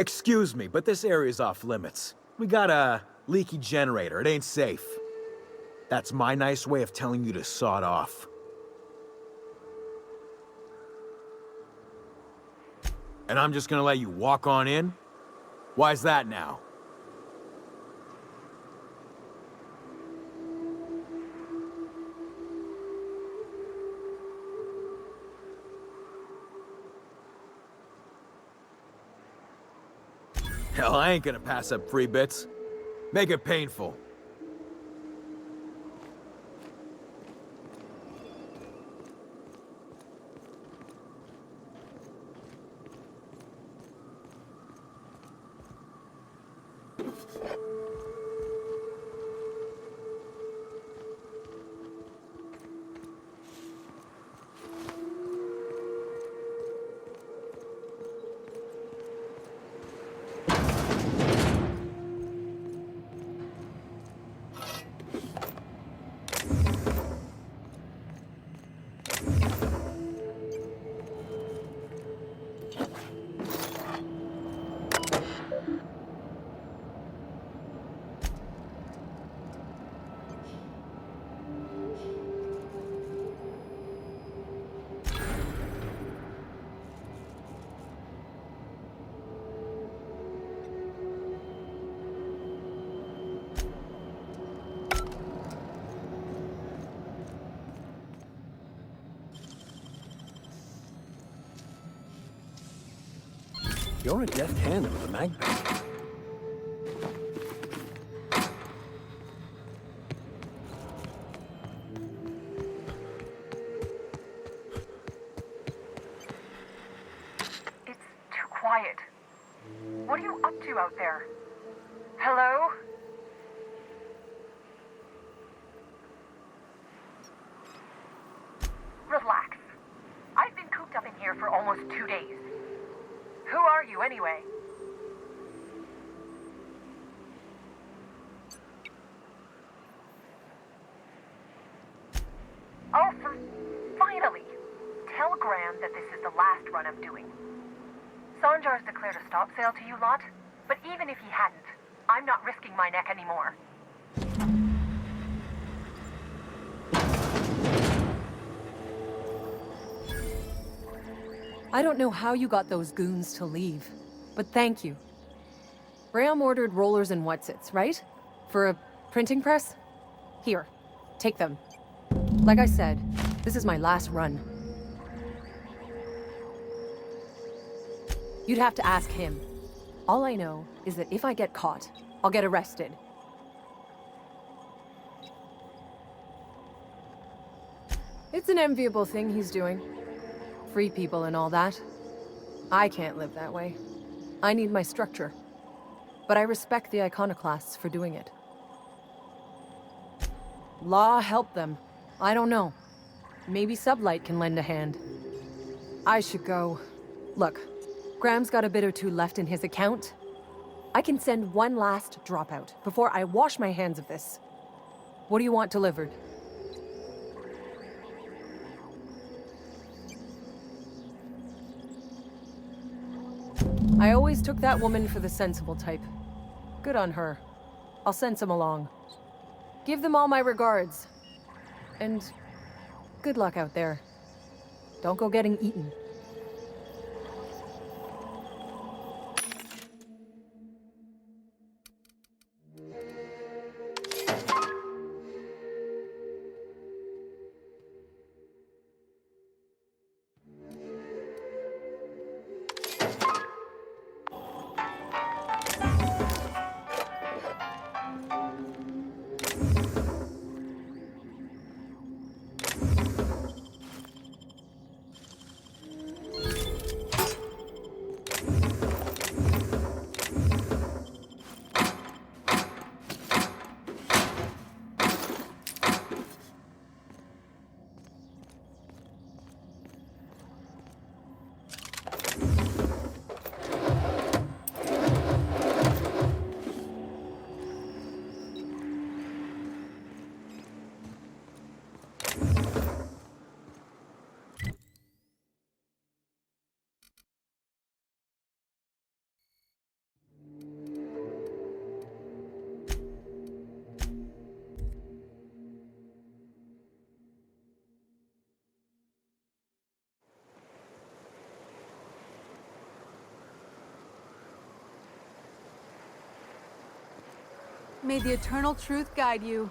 Excuse me, but this area's off limits. We got a leaky generator. It ain't safe. That's my nice way of telling you to sod off. And I'm just gonna let you walk on in? Why's that now? Hell, I ain't gonna pass up free bits. Make it painful. You're a deft hand with a mag bag. It's too quiet. What are you up to out there? Hello? Relax. I've been cooped up in here for almost 2 days. Who are you, anyway? Oh, finally! Tell Graham that this is the last run I'm doing. Sanjar's declared a stop sale to you lot, but even if he hadn't, I'm not risking my neck anymore. I don't know how you got those goons to leave, but thank you. Graham ordered rollers and whatsits, right? For a printing press? Here, take them. Like I said, this is my last run. You'd have to ask him. All I know is that if I get caught, I'll get arrested. It's an enviable thing he's doing. Free people and all that. I can't live that way. I need my structure. But I respect the iconoclasts for doing it. Law help them. I don't know. Maybe Sublight can lend a hand. I should go. Look, Graham's got a bit or two left in his account. I can send one last dropout before I wash my hands of this. What do you want delivered? I always took that woman for the sensible type. Good on her. I'll send some along. Give them all my regards. And good luck out there. Don't go getting eaten. May the eternal truth guide you.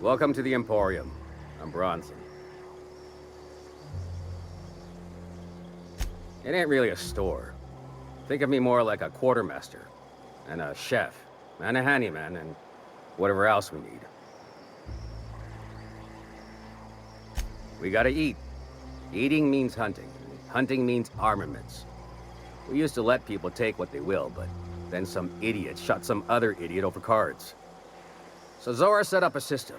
Welcome to the Emporium. I'm Bronson. It ain't really a store. Think of me more like a quartermaster, and a chef, and a handyman, and whatever else we need. We gotta eat. Eating means hunting. Hunting means armaments. We used to let people take what they will, but then some idiot shot some other idiot over cards. So Zora set up a system.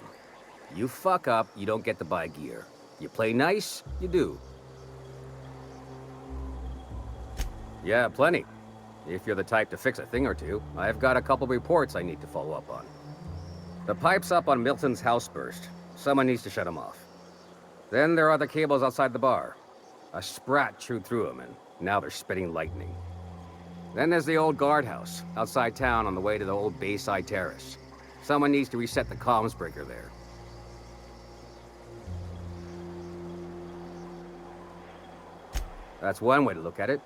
You fuck up, you don't get to buy gear. You play nice, you do. Yeah, plenty. If you're the type to fix a thing or two, I've got a couple reports I need to follow up on. The pipes up on Milton's house burst. Someone needs to shut them off. Then there are the cables outside the bar. A sprat chewed through them, and now they're spitting lightning. Then there's the old guardhouse, outside town on the way to the old Bayside Terrace. Someone needs to reset the comms breaker there. That's one way to look at it.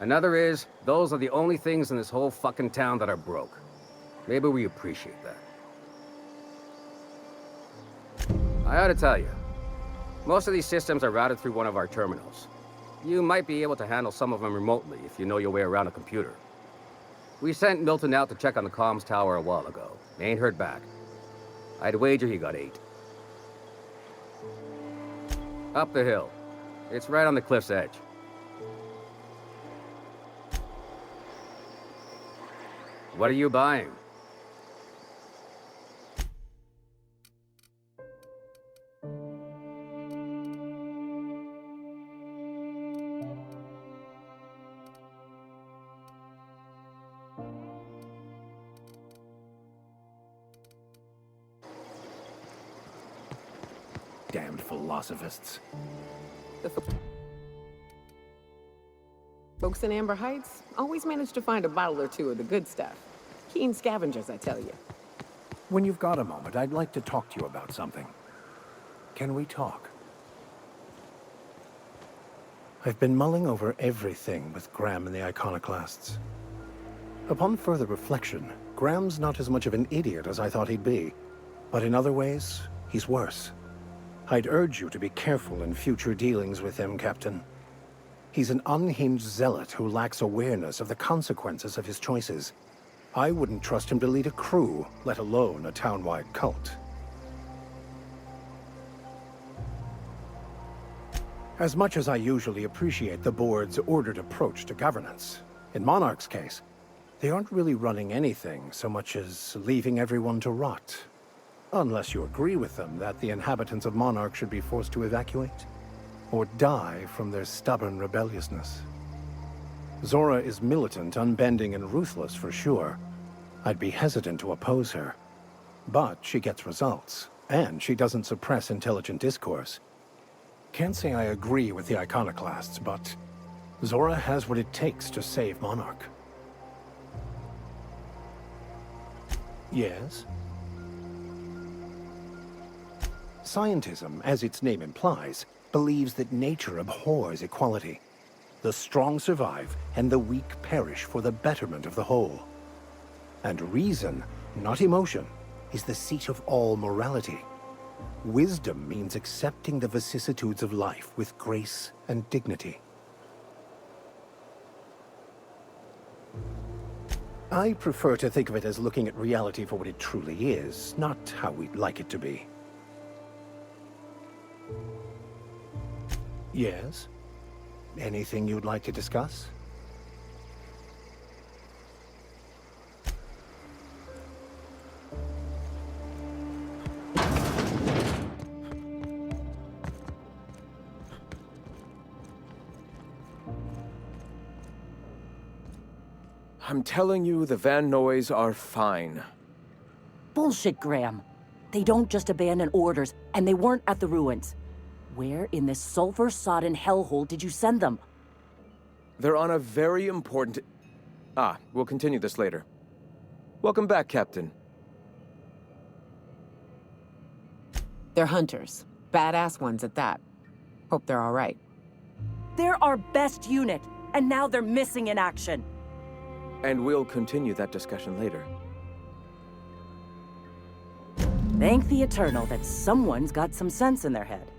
Another is, those are the only things in this whole fucking town that are broke. Maybe we appreciate that. I ought to tell you, most of these systems are routed through one of our terminals. You might be able to handle some of them remotely if you know your way around a computer. We sent Milton out to check on the comms tower a while ago. Ain't heard back. I'd wager he got 8. Up the hill. It's right on the cliff's edge. What are you buying? Damned philosophists. The folks in Amber Heights always manage to find a bottle or two of the good stuff. Keen scavengers, I tell you. When you've got a moment, I'd like to talk to you about something. Can we talk? I've been mulling over everything with Graham and the Iconoclasts. Upon further reflection, Graham's not as much of an idiot as I thought he'd be. But in other ways, he's worse. I'd urge you to be careful in future dealings with him, Captain. He's an unhinged zealot who lacks awareness of the consequences of his choices. I wouldn't trust him to lead a crew, let alone a town-wide cult. As much as I usually appreciate the board's ordered approach to governance, in Monarch's case, they aren't really running anything so much as leaving everyone to rot. Unless you agree with them that the inhabitants of Monarch should be forced to evacuate, or die from their stubborn rebelliousness. Zora is militant, unbending, and ruthless for sure. I'd be hesitant to oppose her. But she gets results, and she doesn't suppress intelligent discourse. Can't say I agree with the Iconoclasts, but Zora has what it takes to save Monarch. Yes? Scientism, as its name implies, believes that nature abhors equality. The strong survive, and the weak perish for the betterment of the whole. And reason, not emotion, is the seat of all morality. Wisdom means accepting the vicissitudes of life with grace and dignity. I prefer to think of it as looking at reality for what it truly is, not how we'd like it to be. Yes? Anything you'd like to discuss? I'm telling you, the Van Noys are fine. Bullshit, Graham. They don't just abandon orders, and they weren't at the ruins. Where in this sulfur-sodden hellhole did you send them? They're on a very important... we'll continue this later. Welcome back, Captain. They're hunters. Badass ones at that. Hope they're all right. They're our best unit, and now they're missing in action. And we'll continue that discussion later. Thank the Eternal that someone's got some sense in their head.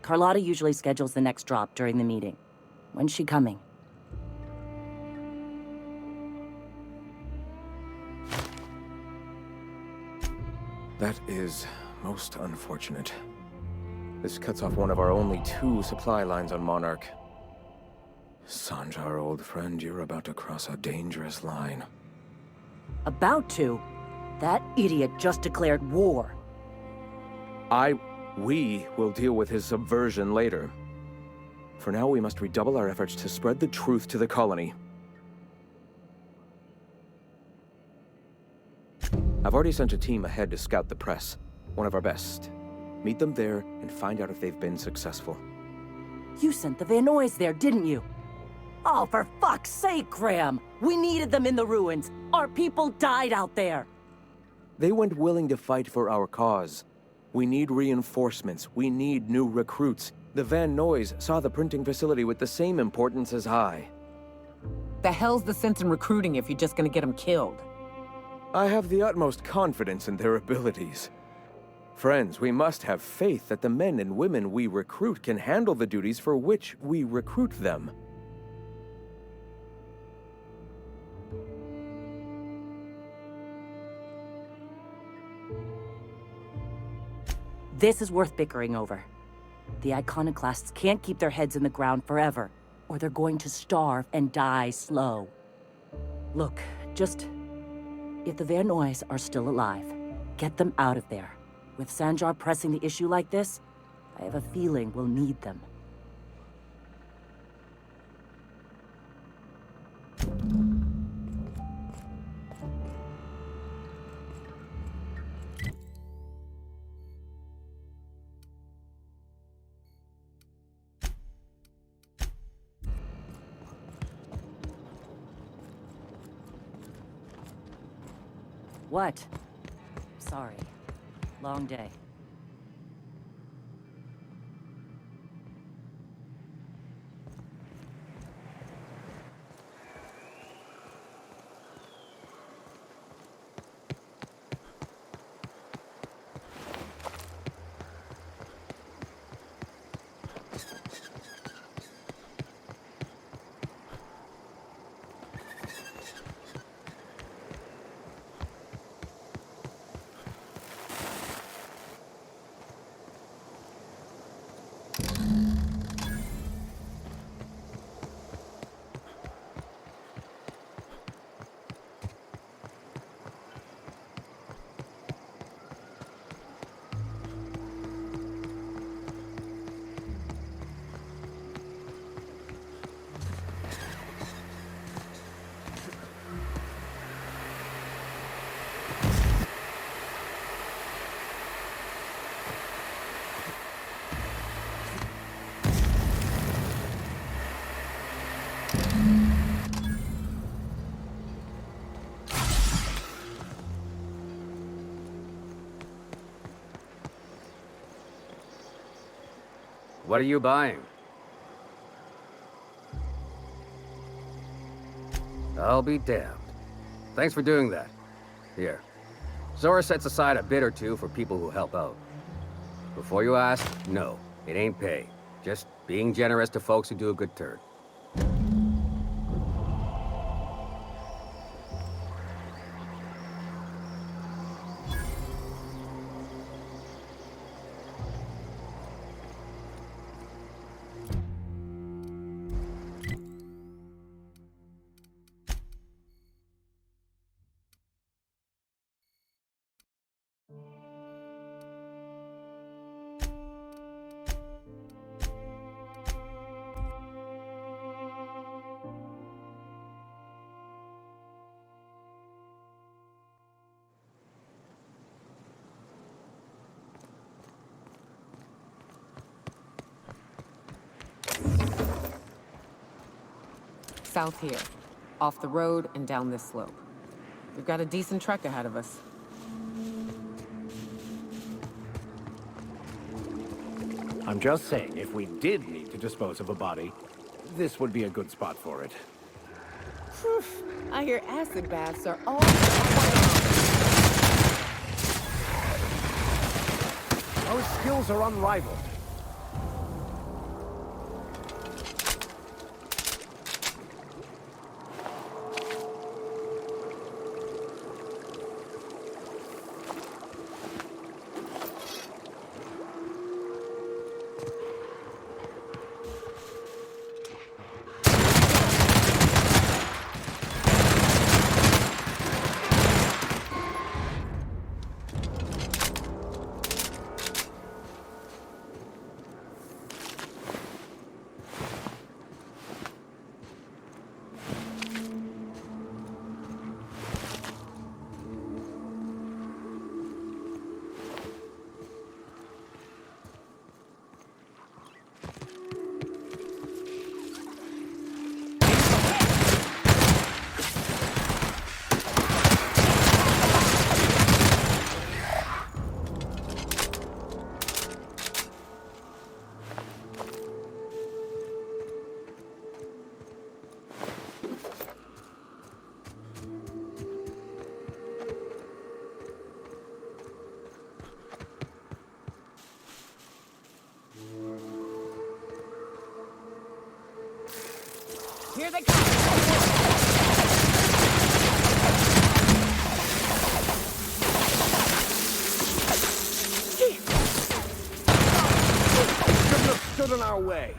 Carlotta usually schedules the next drop during the meeting. When's she coming? That is most unfortunate. This cuts off one of our only 2 supply lines on Monarch. Sanjar, old friend, you're about to cross a dangerous line. About to? That idiot just declared war. We will deal with his subversion later. For now, we must redouble our efforts to spread the truth to the colony. I've already sent a team ahead to scout the press, one of our best. Meet them there and find out if they've been successful. You sent the Van Noys there, didn't you? Oh, for fuck's sake, Graham! We needed them in the ruins. Our people died out there. They went willing to fight for our cause. We need reinforcements. We need new recruits. The Van Noys saw the printing facility with the same importance as I. The hell's the sense in recruiting if you're just gonna get them killed? I have the utmost confidence in their abilities. Friends, we must have faith that the men and women we recruit can handle the duties for which we recruit them. This is worth bickering over. The iconoclasts can't keep their heads in the ground forever, or they're going to starve and die slow. Look, if the Van Noys are still alive, get them out of there. With Sanjar pressing the issue like this, I have a feeling we'll need them. What? Sorry. Long day. What are you buying? I'll be damned. Thanks for doing that. Here. Zora sets aside a bit or two for people who help out. Before you ask, no, it ain't pay. Just being generous to folks who do a good turn. South here. Off the road and down this slope. We've got a decent trek ahead of us. I'm just saying, if we did need to dispose of a body, This would be a good spot for it. I hear acid baths are all... Our skills are unrivaled. Here they come! Shouldn't have stood in our way.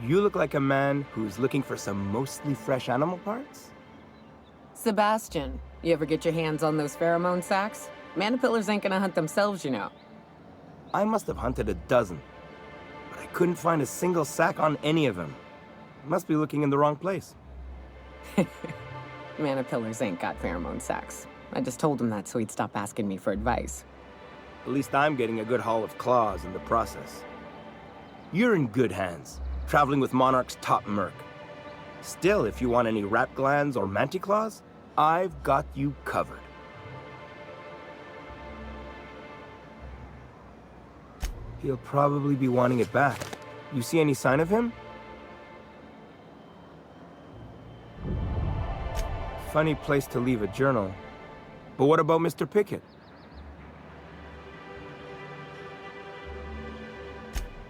You look like a man who's looking for some mostly fresh animal parts? Sebastian, you ever get your hands on those pheromone sacs? Manipillars ain't gonna hunt themselves, you know. I must have hunted a dozen, but I couldn't find a single sack on any of them. Must be looking in the wrong place. Manipillars ain't got pheromone sacs. I just told him that so he'd stop asking me for advice. At least I'm getting a good haul of claws in the process. You're in good hands, traveling with Monarch's top merc. Still, if you want any rat glands or manticlaws, I've got you covered. He'll probably be wanting it back. You see any sign of him? Funny place to leave a journal. But what about Mr. Pickett?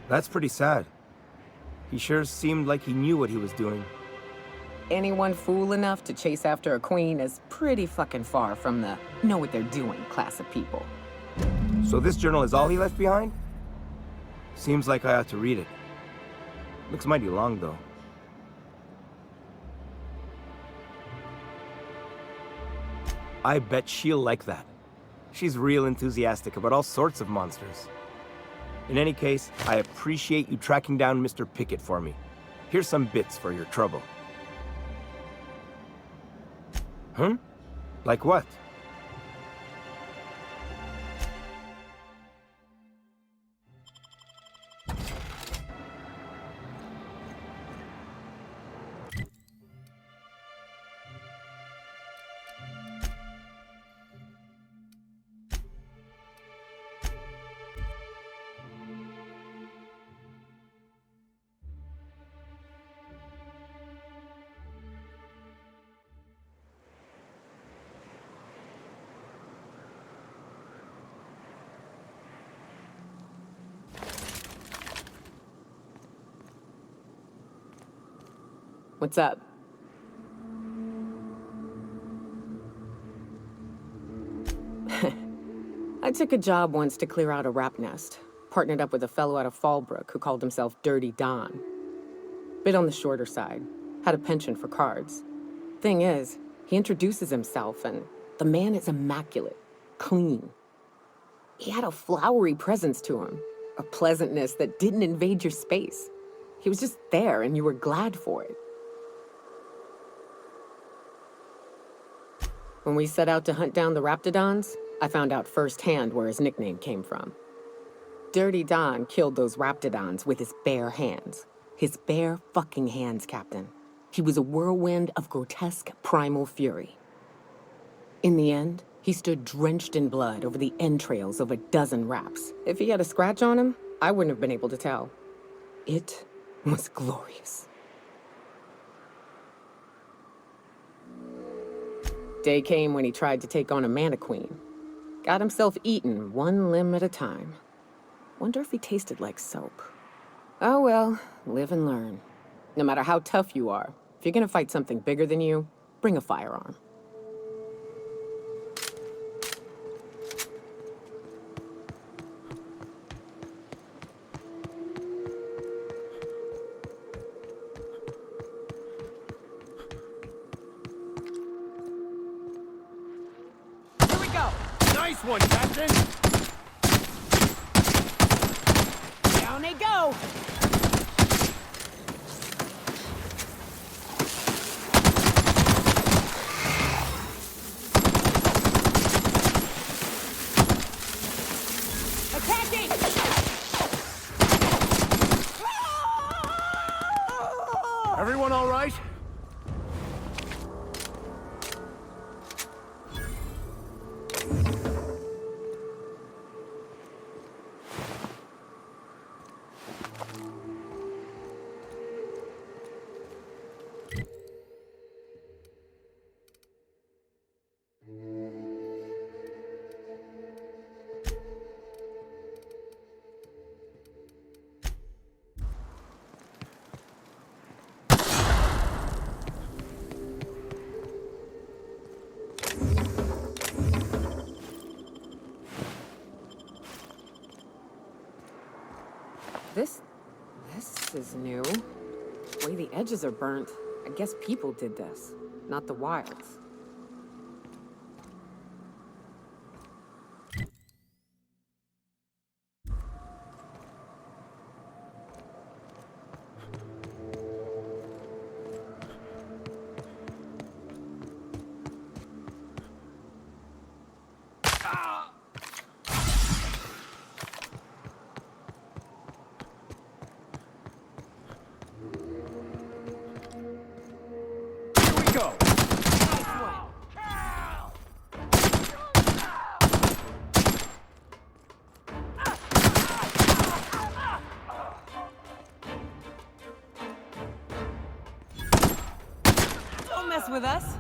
That's pretty sad. He sure seemed like he knew what he was doing. Anyone fool enough to chase after a queen is pretty fucking far from the know what they're doing class of people. So this journal is all he left behind? Seems like I ought to read it. Looks mighty long, though. I bet she'll like that. She's real enthusiastic about all sorts of monsters. In any case, I appreciate you tracking down Mr. Pickett for me. Here's some bits for your trouble. Huh? Like what? What's up? I took a job once to clear out a rap nest. Partnered up with a fellow out of Fallbrook who called himself Dirty Don. Bit on the shorter side. Had a penchant for cards. Thing is, he introduces himself and the man is immaculate. Clean. He had a flowery presence to him. A pleasantness that didn't invade your space. He was just there and you were glad for it. When we set out to hunt down the Raptidons, I found out firsthand where his nickname came from. Dirty Don killed those Raptidons with his bare hands. His bare fucking hands, Captain. He was a whirlwind of grotesque primal fury. In the end, he stood drenched in blood over the entrails of a dozen raps. If he had a scratch on him, I wouldn't have been able to tell. It was glorious. Day came when he tried to take on a mana queen. Got himself eaten one limb at a time. Wonder if he tasted like soap. Oh well, live and learn. No matter how tough you are, if you're gonna fight something bigger than you, bring a firearm. Here we go! Nice one, Captain! Down they go! Attacking! Everyone all right? This is new. The way the edges are burnt, I guess people did this, not the wilds. Go! Don't mess with us.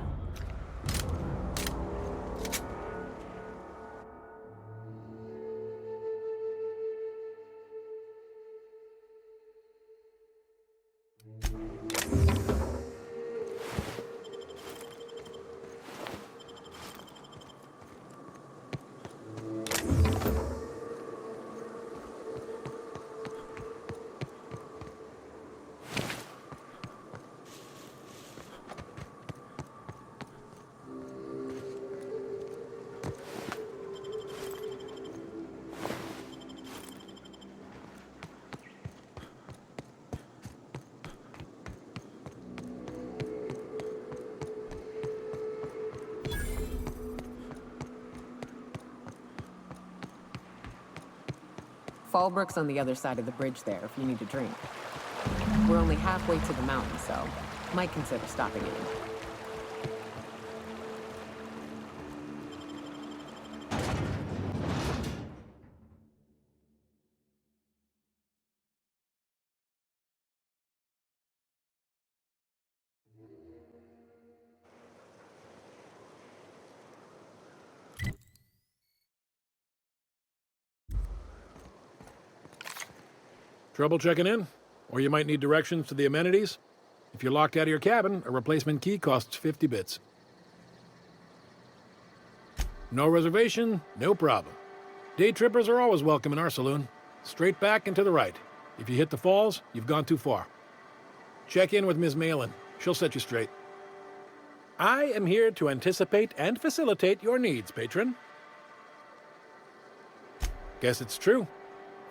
Fallbrook's on the other side of the bridge there if you need a drink. We're only halfway to the mountain, so might consider stopping in. Trouble checking in? Or you might need directions to the amenities? If you're locked out of your cabin, a replacement key costs 50 bits. No reservation, no problem. Day trippers are always welcome in our saloon. Straight back and to the right. If you hit the falls, you've gone too far. Check in with Ms. Malin. She'll set you straight. I am here to anticipate and facilitate your needs, patron. Guess it's true.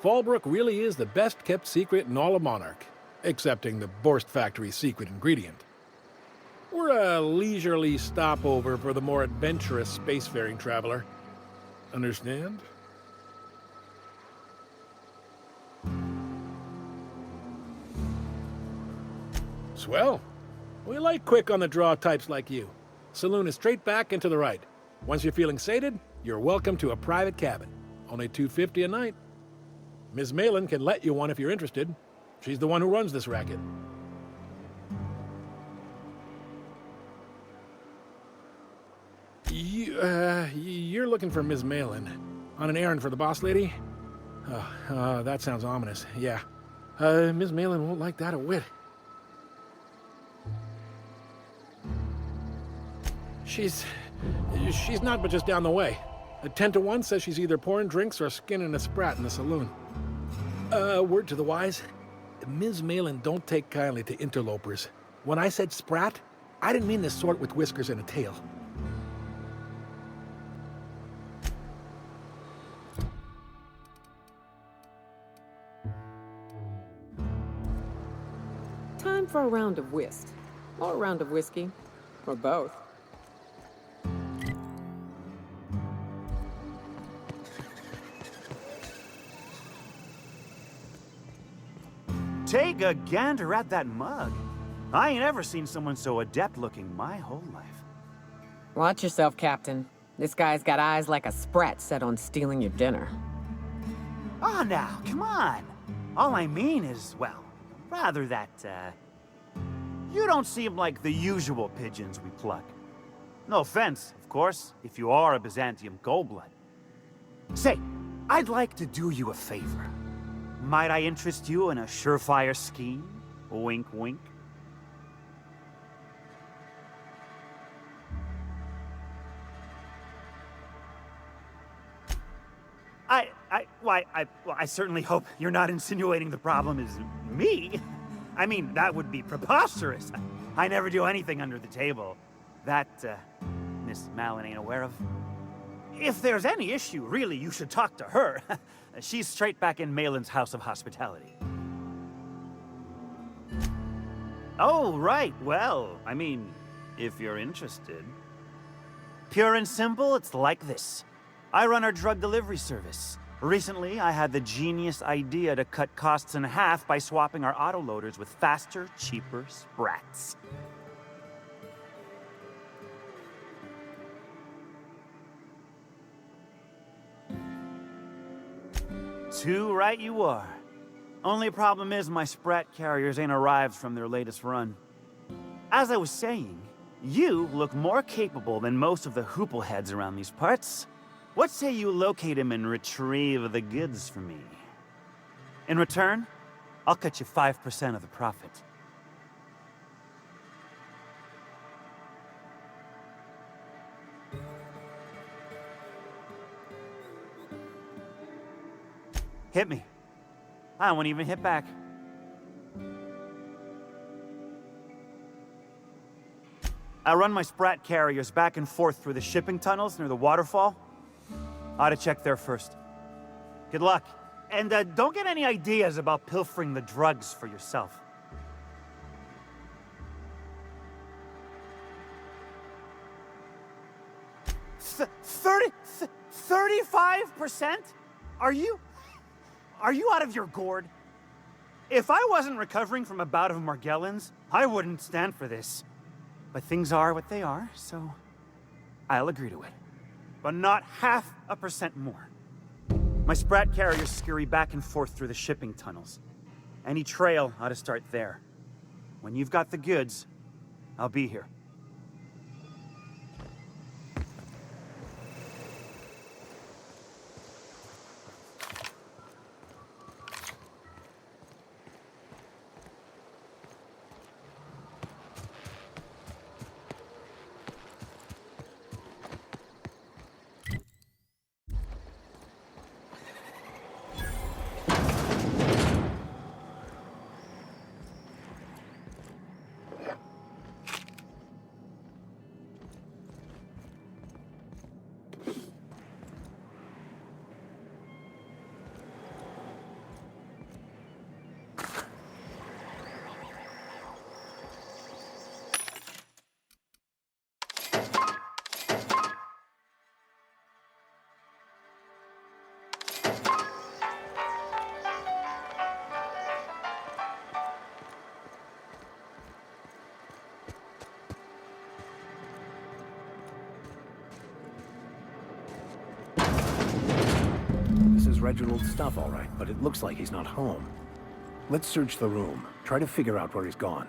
Fallbrook really is the best-kept secret in all of Monarch, excepting the Borst Factory's secret ingredient. We're a leisurely stopover for the more adventurous spacefaring traveler. Understand? Swell. We like quick-on-the-draw types like you. Saloon is straight back and to the right. Once you're feeling sated, you're welcome to a private cabin. Only $250 a night. Ms. Malin can let you one if you're interested. She's the one who runs this racket. You're looking for Ms. Malin. On an errand for the boss lady? That sounds ominous. Yeah. Ms. Malin won't like that a whit. She's not but just down the way. A 10 to 1 says she's either pouring drinks or skinning a sprat in the saloon. Word to the wise. Ms. Malin don't take kindly to interlopers. When I said sprat, I didn't mean the sort with whiskers and a tail. Time for a round of whist. Or a round of whiskey. Or both. Take a gander at that mug. I ain't ever seen someone so adept-looking my whole life. Watch yourself, Captain. This guy's got eyes like a sprat set on stealing your dinner. Oh, now, come on. All I mean is, well, rather that, you don't seem like the usual pigeons we pluck. No offense, of course, if you are a Byzantium goldblood. Say, I'd like to do you a favor. Might I interest you in a surefire scheme? Wink, wink. I certainly hope you're not insinuating the problem is me. I mean, that would be preposterous. I never do anything under the table. That, Miss Malin ain't aware of. If there's any issue, really, you should talk to her. She's straight back in Malin's House of Hospitality. Oh, right. Well, I mean, if you're interested. Pure and simple, it's like this. I run our drug delivery service. Recently, I had the genius idea to cut costs in half by swapping our autoloaders with faster, cheaper sprats. Too right you are. Only problem is my sprat carriers ain't arrived from their latest run. As I was saying, you look more capable than most of the hoople heads around these parts. What say you locate him and retrieve the goods for me? In return, I'll cut you 5% of the profit. Hit me. I won't even hit back. I run my sprat carriers back and forth through the shipping tunnels near the waterfall. Ought to check there first. Good luck. And don't get any ideas about pilfering the drugs for yourself. Th 35%? Are you out of your gourd? If I wasn't recovering from a bout of Margellans, I wouldn't stand for this. But things are what they are, so I'll agree to it. But not 0.5% more. My sprat carriers scurry back and forth through the shipping tunnels. Any trail ought to start there. When you've got the goods, I'll be here. This is Reginald's stuff, all right, but it looks like he's not home. Let's search the room. Try to figure out where he's gone.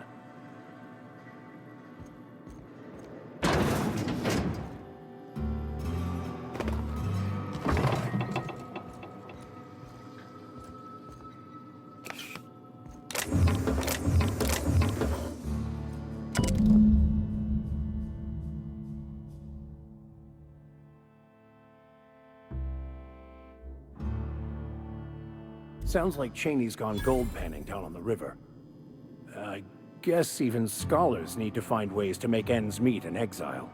Sounds like Cheney's gone gold panning down on the river. I guess even scholars need to find ways to make ends meet in exile.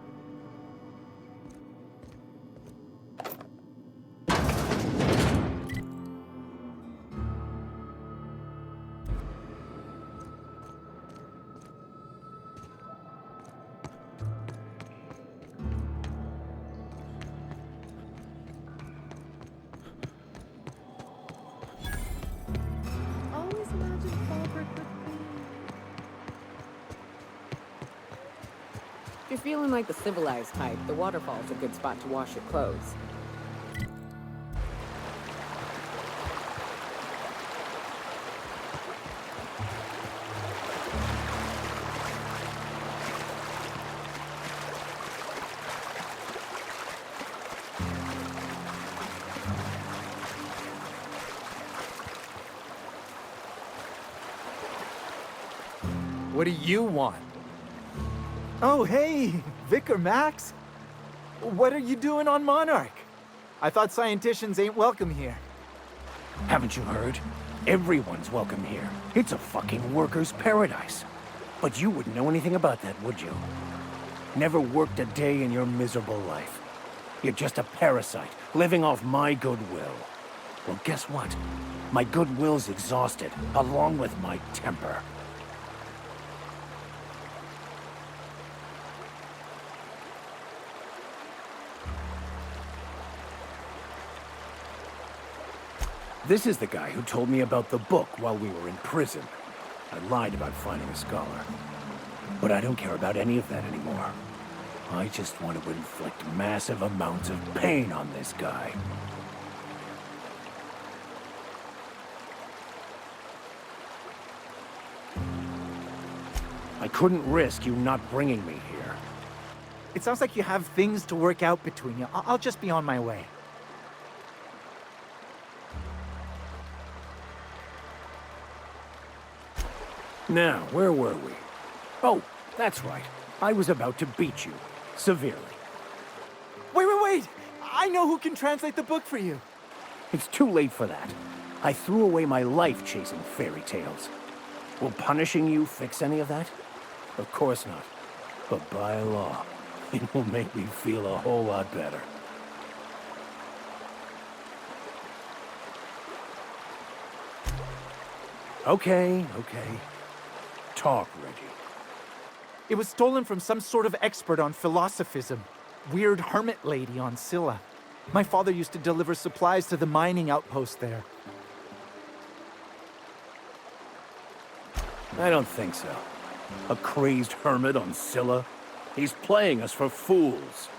Always imagine Falbert with me. If you're feeling like the civilized type, the waterfall's a good spot to wash your clothes. What do you want? Oh, hey, Vicar Max. What are you doing on Monarch? I thought scienticians ain't welcome here. Haven't you heard? Everyone's welcome here. It's a fucking worker's paradise. But you wouldn't know anything about that, would you? Never worked a day in your miserable life. You're just a parasite, living off my goodwill. Well, guess what? My goodwill's exhausted, along with my temper. This is the guy who told me about the book while we were in prison. I lied about finding a scholar. But I don't care about any of that anymore. I just want to inflict massive amounts of pain on this guy. I couldn't risk you not bringing me here. It sounds like you have things to work out between you. I'll just be on my way. Now, where were we? Oh, that's right. I was about to beat you. Severely. Wait! I know who can translate the book for you. It's too late for that. I threw away my life chasing fairy tales. Will punishing you fix any of that? Of course not. But by law, it will make me feel a whole lot better. Okay. Talk, Reggie. It was stolen from some sort of expert on philosophism. Weird hermit lady on Scylla. My father used to deliver supplies to the mining outpost there. I don't think so. A crazed hermit on Scylla? He's playing us for fools.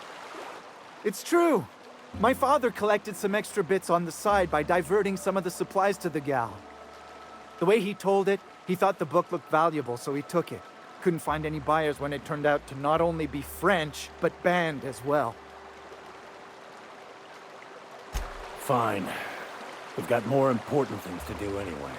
It's true. My father collected some extra bits on the side by diverting some of the supplies to the gal. The way he told it, he thought the book looked valuable, so he took it. Couldn't find any buyers when it turned out to not only be French, but banned as well. Fine. We've got more important things to do anyway.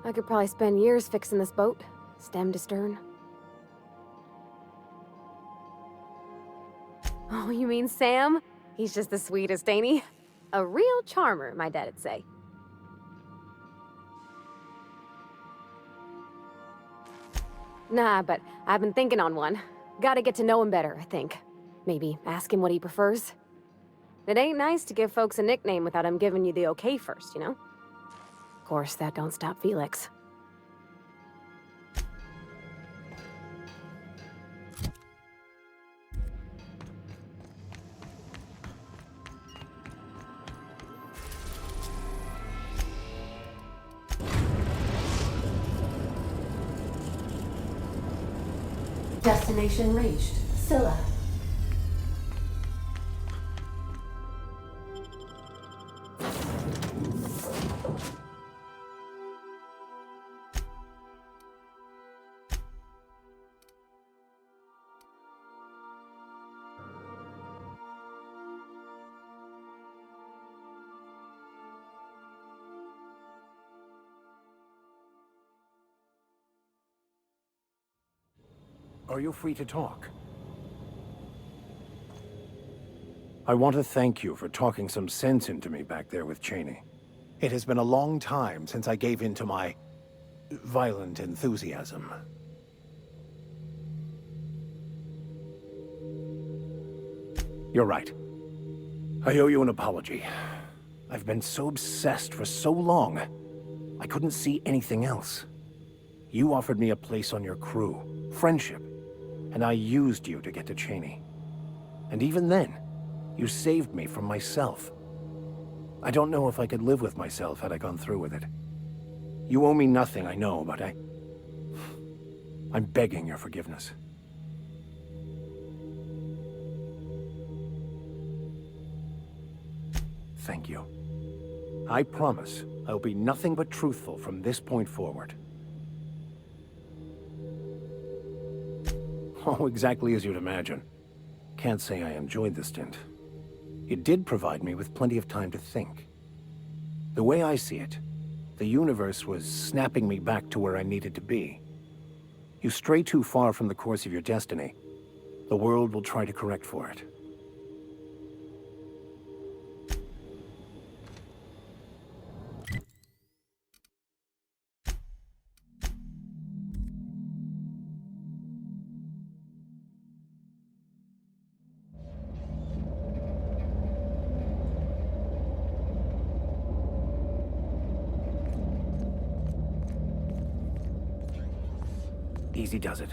I could probably spend years fixing this boat, stem to stern. Oh, you mean Sam? He's just the sweetest, ain't he? A real charmer, my dad'd say. Nah, but I've been thinking on one. Gotta get to know him better, I think. Maybe ask him what he prefers. It ain't nice to give folks a nickname without him giving you the okay first, you know? Of course, that don't stop Felix. Destination reached. Scylla. Are you free to talk? I want to thank you for talking some sense into me back there with Cheney. It has been a long time since I gave in to my violent enthusiasm. You're right. I owe you an apology. I've been so obsessed for so long, I couldn't see anything else. You offered me a place on your crew, friendship, and I used you to get to Cheney. And even then, you saved me from myself. I don't know if I could live with myself had I gone through with it. You owe me nothing, I know, but I'm begging your forgiveness. Thank you. I promise I'll be nothing but truthful from this point forward. Oh, exactly as you'd imagine. Can't say I enjoyed the stint. It did provide me with plenty of time to think. The way I see it, the universe was snapping me back to where I needed to be. You stray too far from the course of your destiny, the world will try to correct for it. Easy does it.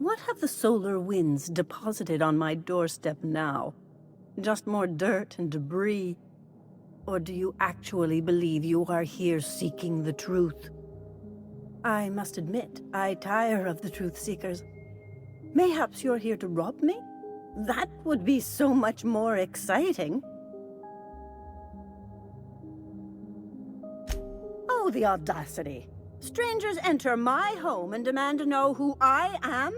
What have the solar winds deposited on my doorstep now? Just more dirt and debris? Or do you actually believe you are here seeking the truth? I must admit, I tire of the truth seekers. Mayhaps you're here to rob me? That would be so much more exciting. Oh, the audacity. Strangers enter my home and demand to know who I am?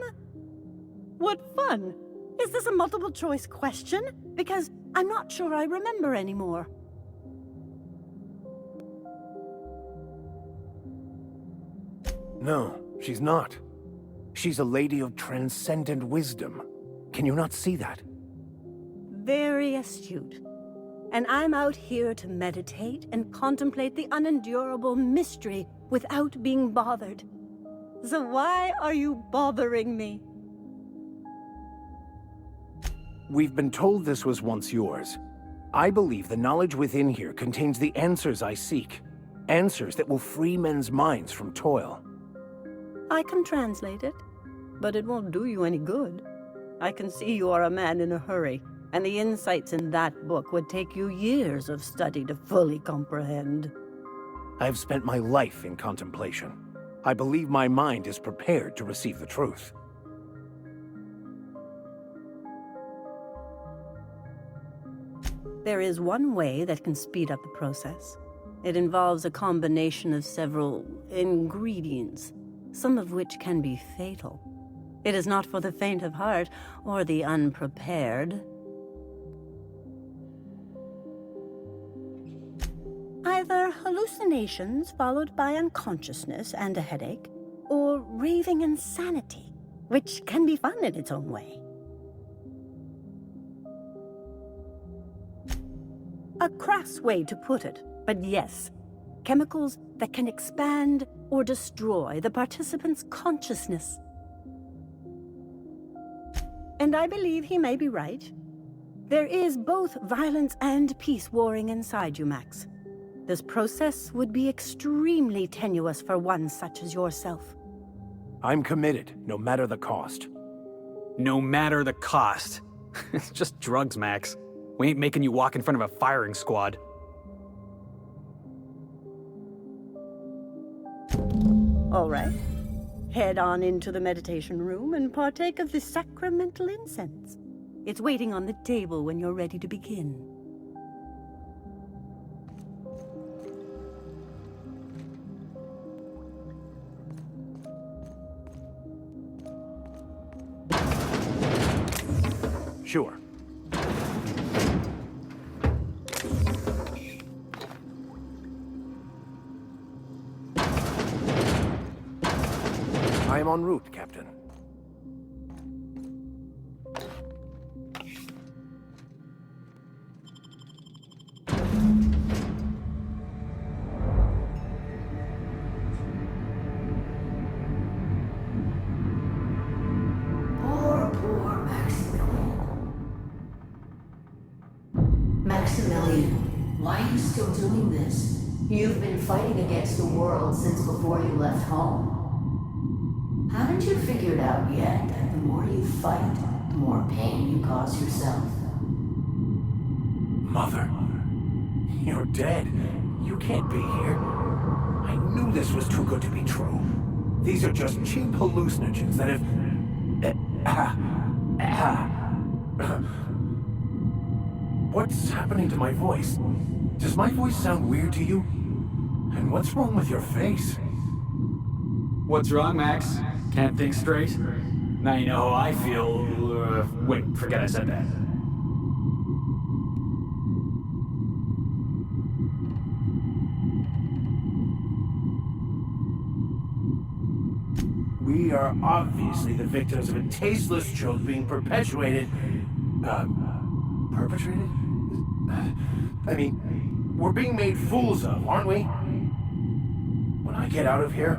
What fun! Is this a multiple choice question? Because I'm not sure I remember anymore. No, she's not. She's a lady of transcendent wisdom. Can you not see that? Very astute. And I'm out here to meditate and contemplate the unendurable mystery without being bothered. So why are you bothering me? We've been told this was once yours. I believe the knowledge within here contains the answers I seek. Answers that will free men's minds from toil. I can translate it, but it won't do you any good. I can see you are a man in a hurry, and the insights in that book would take you years of study to fully comprehend. I've spent my life in contemplation. I believe my mind is prepared to receive the truth. There is one way that can speed up the process. It involves a combination of several ingredients, some of which can be fatal. It is not for the faint of heart or the unprepared. Either hallucinations followed by unconsciousness and a headache, or raving insanity, which can be fun in its own way. A crass way to put it, but yes, chemicals that can expand or destroy the participant's consciousness. And I believe he may be right. There is both violence and peace warring inside you, Max. This process would be extremely tenuous for one such as yourself. I'm committed, no matter the cost. No matter the cost. It's just drugs, Max. We ain't making you walk in front of a firing squad. All right. Head on into the meditation room and partake of the sacramental incense. It's waiting on the table when you're ready to begin. Sure. I am en route, Captain. Poor Maximilian. Maximilian, why are you still doing this? You've been fighting against the world since before you left home. Haven't you figured out yet that the more you fight, the more pain you cause yourself? Mother, you're dead. You can't be here. I knew this was too good to be true. These are just cheap hallucinogens that have... What's happening to my voice? Does my voice sound weird to you? And what's wrong with your face? What's wrong, Max? Can't think straight? Now you know how I feel. Wait, forget I said that. We are obviously the victims of a tasteless joke being perpetuated... perpetrated? I mean, we're being made fools of, aren't we? When I get out of here,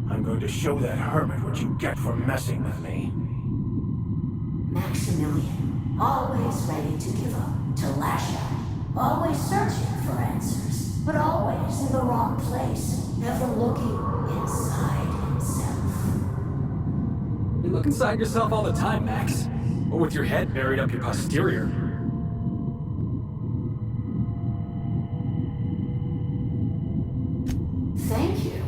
I'm going to show that hermit what you get for messing with me. Maximilian, always ready to give up, to lash out, always searching for answers, but always in the wrong place, never looking inside himself. Hey, Look inside yourself all the time, Max. Or with your head buried up your posterior. Thank you.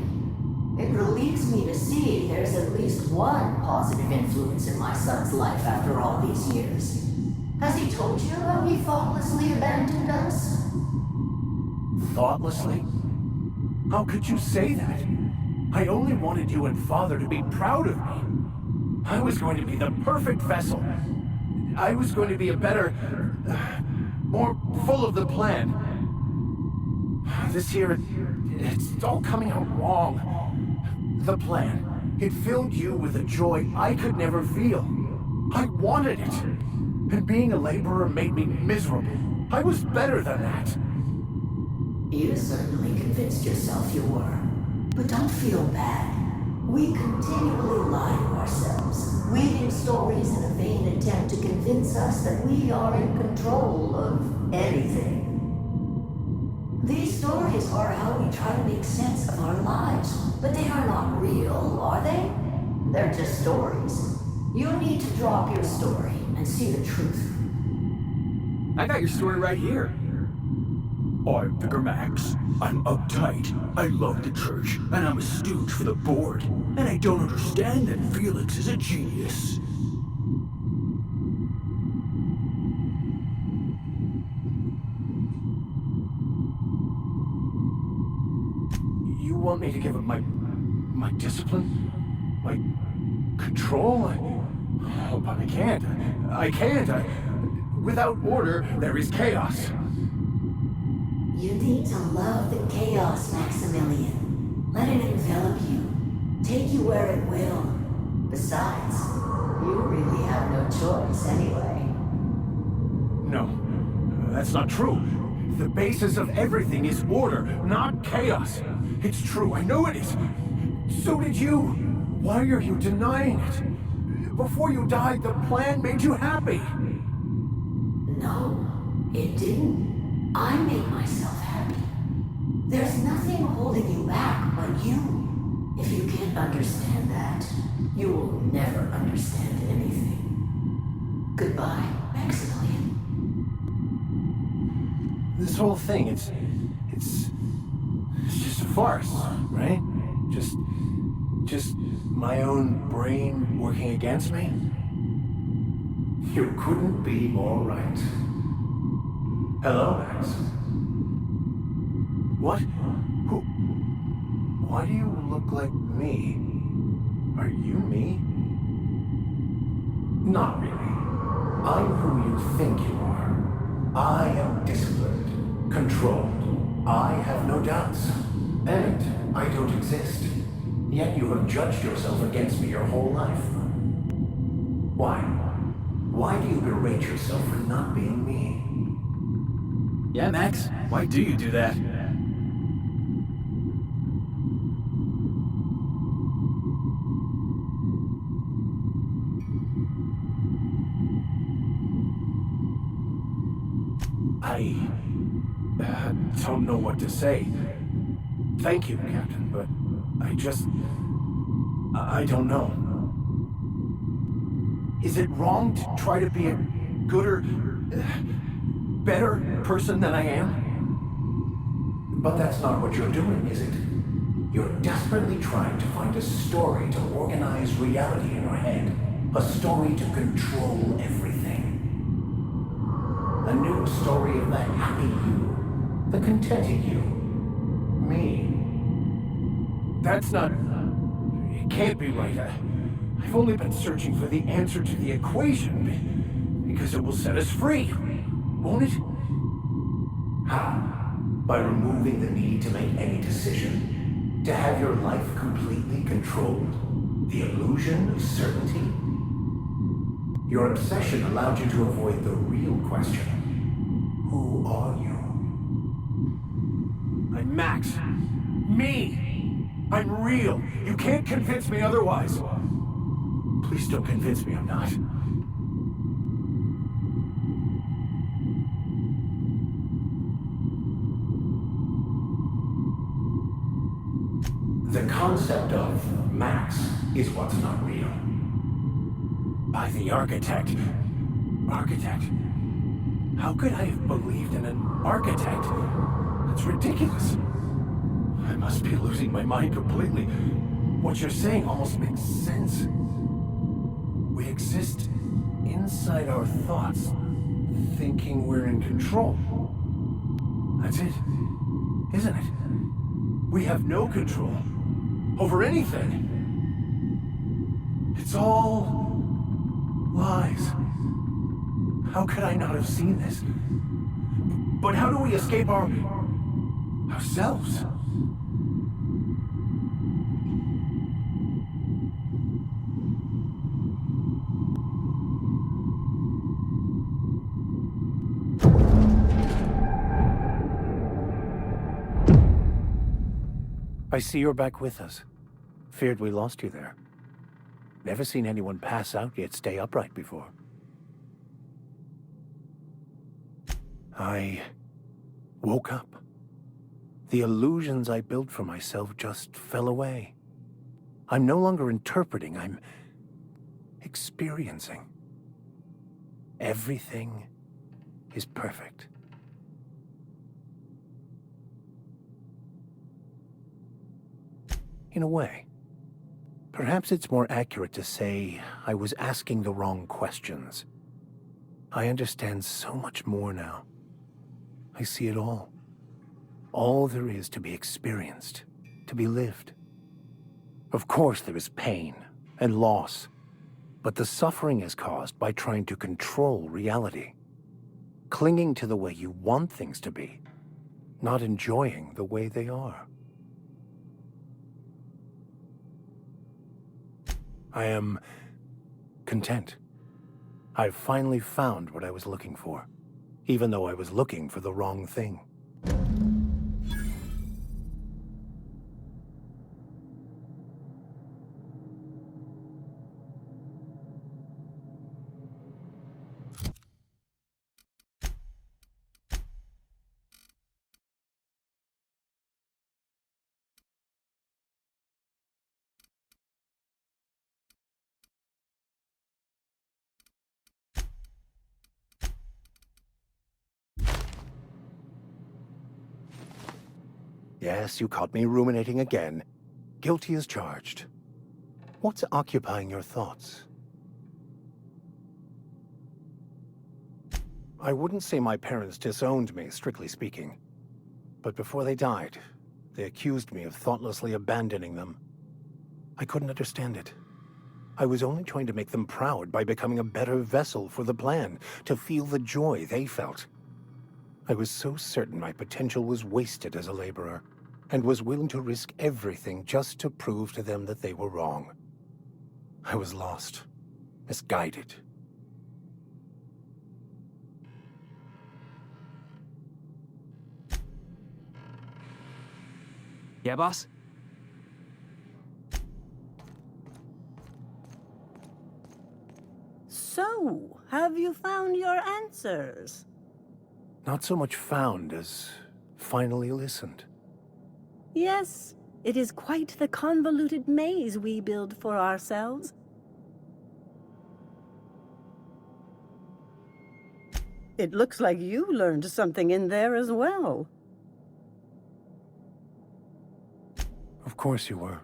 It relieves me to see there's at least one positive influence in my son's life after all these years. Has he told you how he thoughtlessly abandoned us? Thoughtlessly? How could you say that? I only wanted you and Father to be proud of me. I was going to be the perfect vessel. I was going to be a better, more full of the plan. This year, it's all coming out wrong. The plan, it filled you with a joy I could never feel. I wanted it. And being a laborer made me miserable. I was better than that. You certainly convinced yourself you were. But don't feel bad. We continually lie to ourselves, weaving stories in a vain attempt to convince us that we are in control of anything. These stories are how we try to make sense of our lives, but they are not real, are they? They're just stories. You need to drop your story and see the truth. I got your story right here. I'm Vicar Max. I'm uptight. I love the church, and I'm a stooge for the board. And I don't understand that Felix is a genius. You want me to give up my discipline? My control? But I can't. I can't. Without order, there is chaos. You need to love the chaos, Maximilian. Let it envelop you. Take you where it will. Besides, you really have no choice anyway. No, that's not true. The basis of everything is order, not chaos. It's true, I know it is. So did you. Why are you denying it? Before you died, the plan made you happy. No, it didn't. I made myself happy. There's nothing holding you back but you. If you can't understand that, you will never understand anything. Goodbye, Maximilian. This whole thing, it's just a farce, right? Just my own brain working against me? You couldn't be more right. Hello, Max. What? Who? Why do you look like me? Are you me? Not really. I'm who you think you are. I am disciplined, controlled. I have no doubts. And I don't exist. Yet you have judged yourself against me your whole life. Why? Why do you berate yourself for not being me? Yeah, Max, why do you do that? I don't know what to say. Thank you, Captain, but I don't know. Is it wrong to try to be a gooder, better person than I am? But that's not what you're doing, is it? You're desperately trying to find a story to organize reality in your head. A story to control everything. A new story of the happy you, the contented you. Me. That's not... It can't be right. I've only been searching for the answer to the equation, because it will set us free, won't it? How? By removing the need to make any decision, to have your life completely controlled, the illusion of certainty. Your obsession allowed you to avoid the real question. Who are you? I'm Max. Me! I'm real. You can't convince me otherwise. Please don't convince me I'm not. The concept of Max is what's not real. By the architect. Architect? How could I have believed in an architect? That's ridiculous. I must be losing my mind completely. What you're saying almost makes sense. We exist inside our thoughts, thinking we're in control. That's it, isn't it? We have no control over anything. It's all lies. How could I not have seen this? But how do we escape ourselves? I see you're back with us. Feared we lost you there. Never seen anyone pass out yet stay upright before. I woke up. The illusions I built for myself just fell away. I'm no longer interpreting, I'm experiencing. Everything is perfect. In a way. Perhaps it's more accurate to say I was asking the wrong questions. I understand so much more now. I see it all. All there is to be experienced, to be lived. Of course there is pain and loss, but the suffering is caused by trying to control reality. Clinging to the way you want things to be, not enjoying the way they are. I am content. I've finally found what I was looking for, even though I was looking for the wrong thing. Yes, you caught me ruminating again. Guilty as charged. What's occupying your thoughts? I wouldn't say my parents disowned me, strictly speaking. But before they died, they accused me of thoughtlessly abandoning them. I couldn't understand it. I was only trying to make them proud by becoming a better vessel for the plan, to feel the joy they felt. I was so certain my potential was wasted as a laborer, and was willing to risk everything just to prove to them that they were wrong. I was lost, misguided. Yeah, boss? So, have you found your answers? Not so much found as finally listened. Yes, it is quite the convoluted maze we build for ourselves. It looks like you learned something in there as well. Of course you were.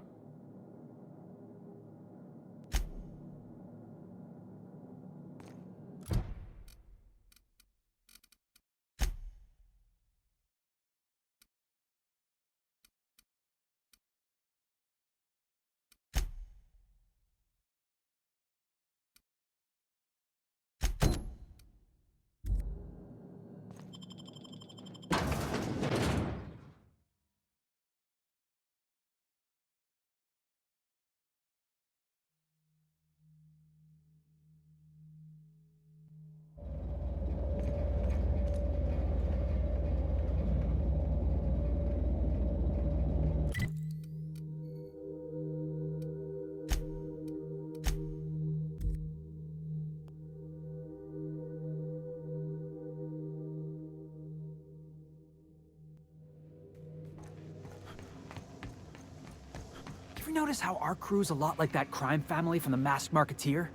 You ever notice how our crew's a lot like that crime family from The Masked Marketeer?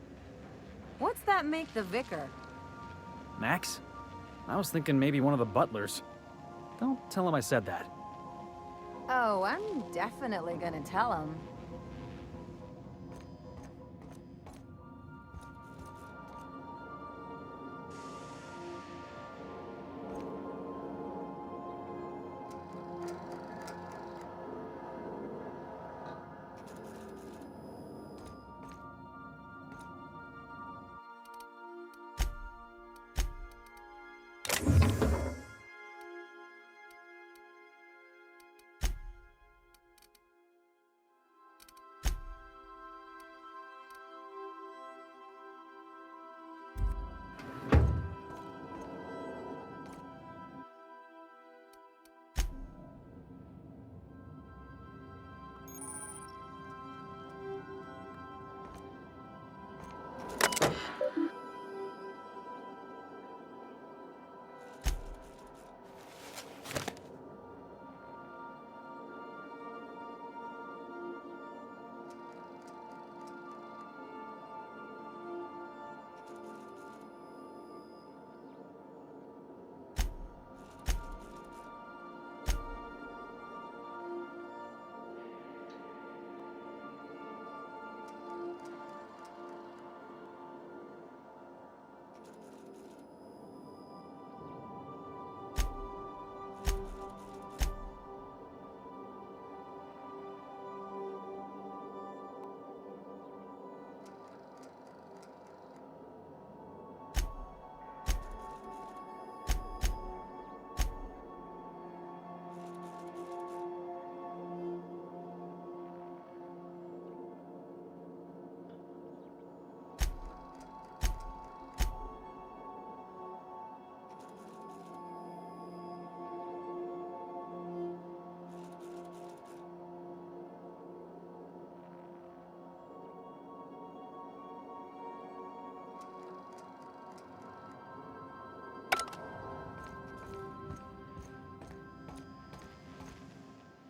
What's that make the vicar? Max? I was thinking maybe one of the butlers. Don't tell him I said that. Oh, I'm definitely gonna tell him.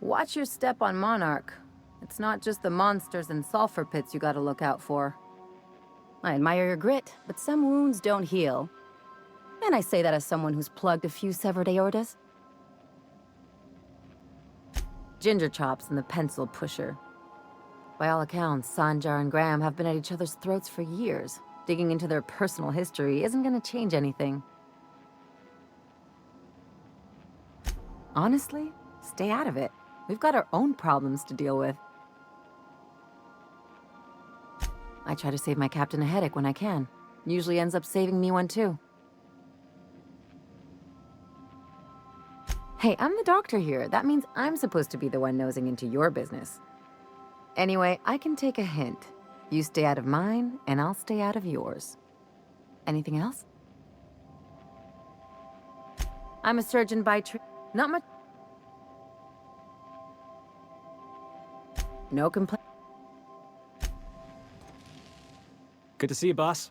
Watch your step on Monarch. It's not just the monsters and sulfur pits you gotta look out for. I admire your grit, but some wounds don't heal. And I say that as someone who's plugged a few severed aortas. Ginger Chops and the Pencil Pusher. By all accounts, Sanjar and Graham have been at each other's throats for years. Digging into their personal history isn't gonna change anything. Honestly, stay out of it. We've got our own problems to deal with. I try to save my captain a headache when I can. Usually ends up saving me one too. Hey, I'm the doctor here. That means I'm supposed to be the one nosing into your business. Anyway, I can take a hint. You stay out of mine, and I'll stay out of yours. Anything else? I'm a surgeon by trade. Not much. No complaint. Good to see you, boss.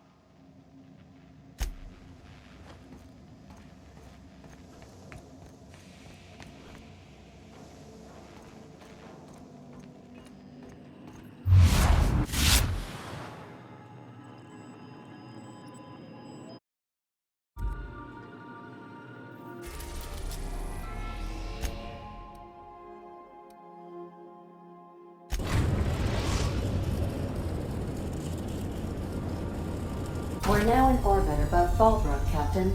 We're now in orbit above Fallbrook, Captain.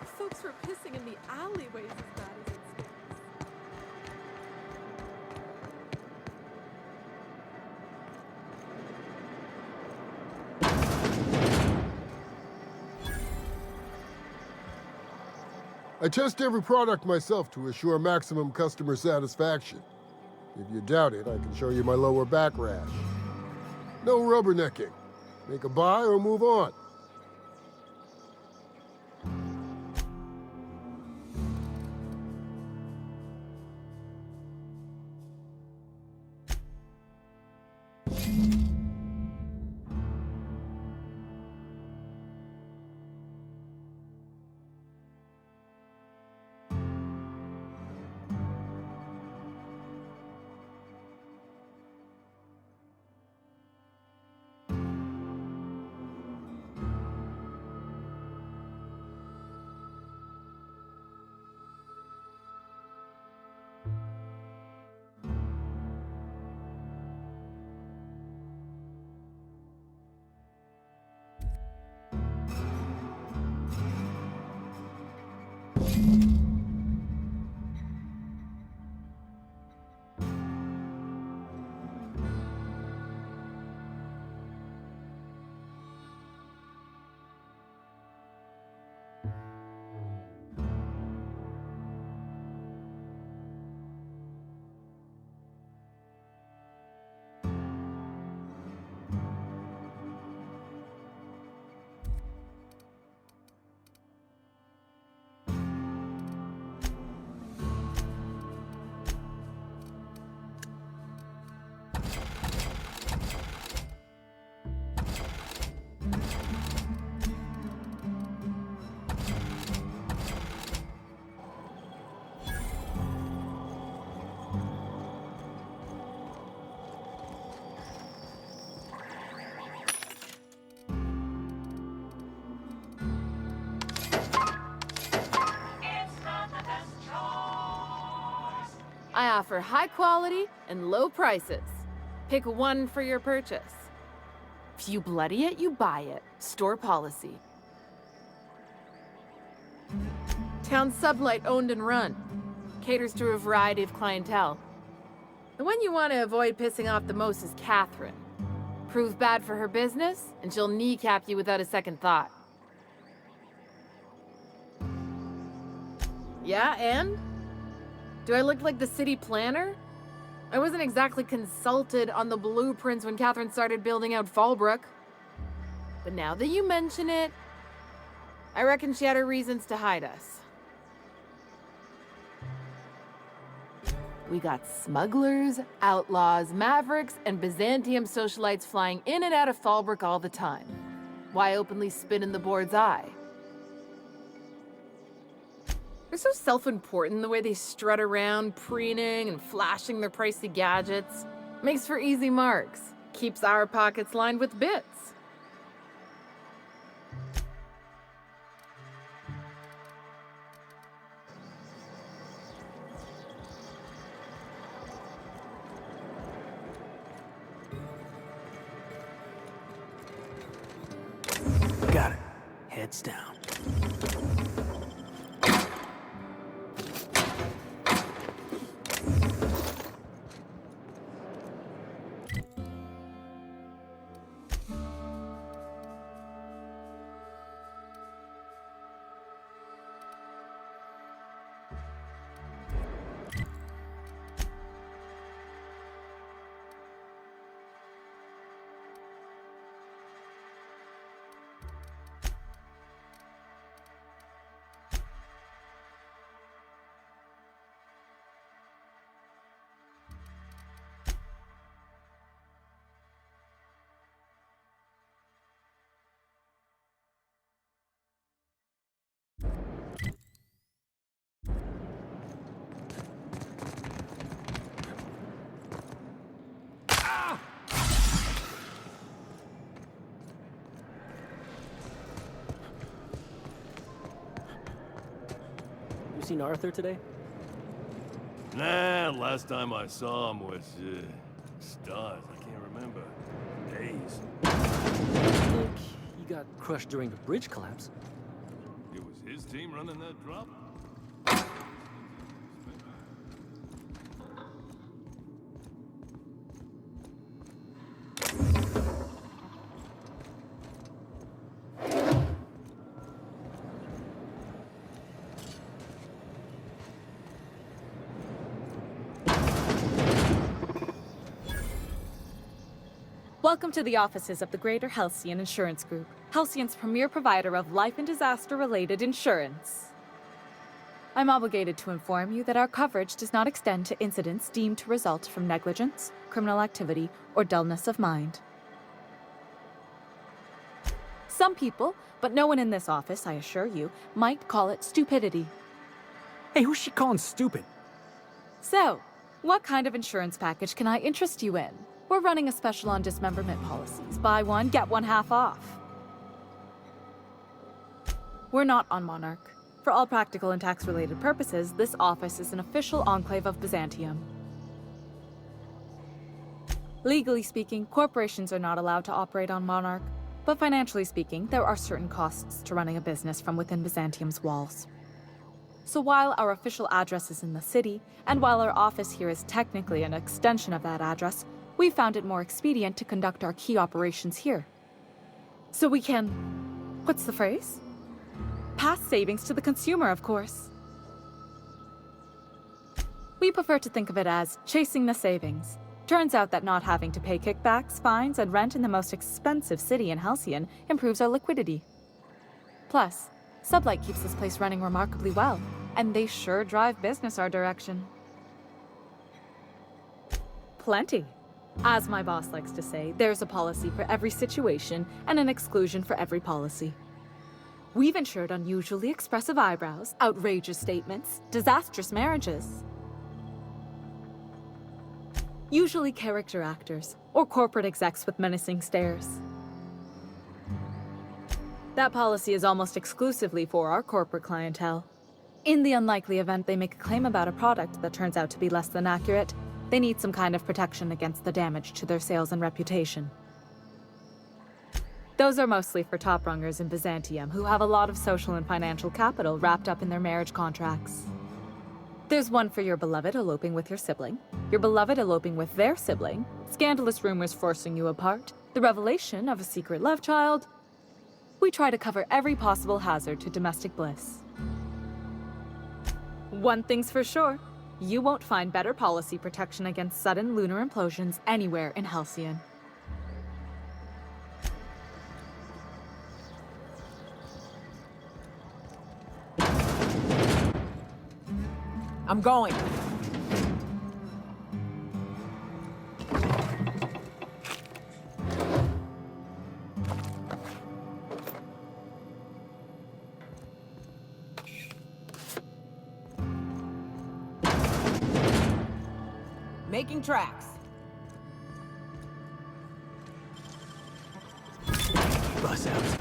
Folks were pissing in the alleyways as bad as it stinks. I test every product myself to assure maximum customer satisfaction. If you doubt it, I can show you my lower back rash. No rubbernecking. Make a buy or move on. I offer high quality and low prices. Pick one for your purchase. If you bloody it, you buy it. Store policy. Town Sublight owned and run. Caters to a variety of clientele. The one you want to avoid pissing off the most is Catherine. Prove bad for her business, and she'll kneecap you without a second thought. Yeah, and? Do I look like the city planner? I wasn't exactly consulted on the blueprints when Catherine started building out Fallbrook. But now that you mention it, I reckon she had her reasons to hide us. We got smugglers, outlaws, mavericks, and Byzantium socialites flying in and out of Fallbrook all the time. Why openly spit in the board's eye? They're so self-important the way they strut around, preening and flashing their pricey gadgets. Makes for easy marks. Keeps our pockets lined with bits. Got it. Heads down. Seen Arthur today? Nah, last time I saw him was, stars. I can't remember. Days. I think he got crushed during the bridge collapse. It was his team running that drop? Welcome to the offices of the Greater Halcyon Insurance Group, Halcyon's premier provider of life and disaster-related insurance. I'm obligated to inform you that our coverage does not extend to incidents deemed to result from negligence, criminal activity, or dullness of mind. Some people, but no one in this office, I assure you, might call it stupidity. Hey, who's she calling stupid? So, what kind of insurance package can I interest you in? We're running a special on dismemberment policies. Buy one, get one half off. We're not on Monarch. For all practical and tax-related purposes, this office is an official enclave of Byzantium. Legally speaking, corporations are not allowed to operate on Monarch, but financially speaking, there are certain costs to running a business from within Byzantium's walls. So while our official address is in the city, and while our office here is technically an extension of that address, we found it more expedient to conduct our key operations here. So we can... what's the phrase? Pass savings to the consumer, of course. We prefer to think of it as chasing the savings. Turns out that not having to pay kickbacks, fines, and rent in the most expensive city in Halcyon improves our liquidity. Plus, Sublight keeps this place running remarkably well, and they sure drive business our direction. Plenty. As my boss likes to say, there's a policy for every situation and an exclusion for every policy. We've insured unusually expressive eyebrows, outrageous statements, disastrous marriages. Usually character actors, or corporate execs with menacing stares. That policy is almost exclusively for our corporate clientele. In the unlikely event they make a claim about a product that turns out to be less than accurate, they need some kind of protection against the damage to their sales and reputation. Those are mostly for top-rungers in Byzantium who have a lot of social and financial capital wrapped up in their marriage contracts. There's one for your beloved eloping with your sibling, your beloved eloping with their sibling, scandalous rumors forcing you apart, the revelation of a secret love child. We try to cover every possible hazard to domestic bliss. One thing's for sure. You won't find better policy protection against sudden lunar implosions anywhere in Halcyon. I'm going. Making tracks. Bus out.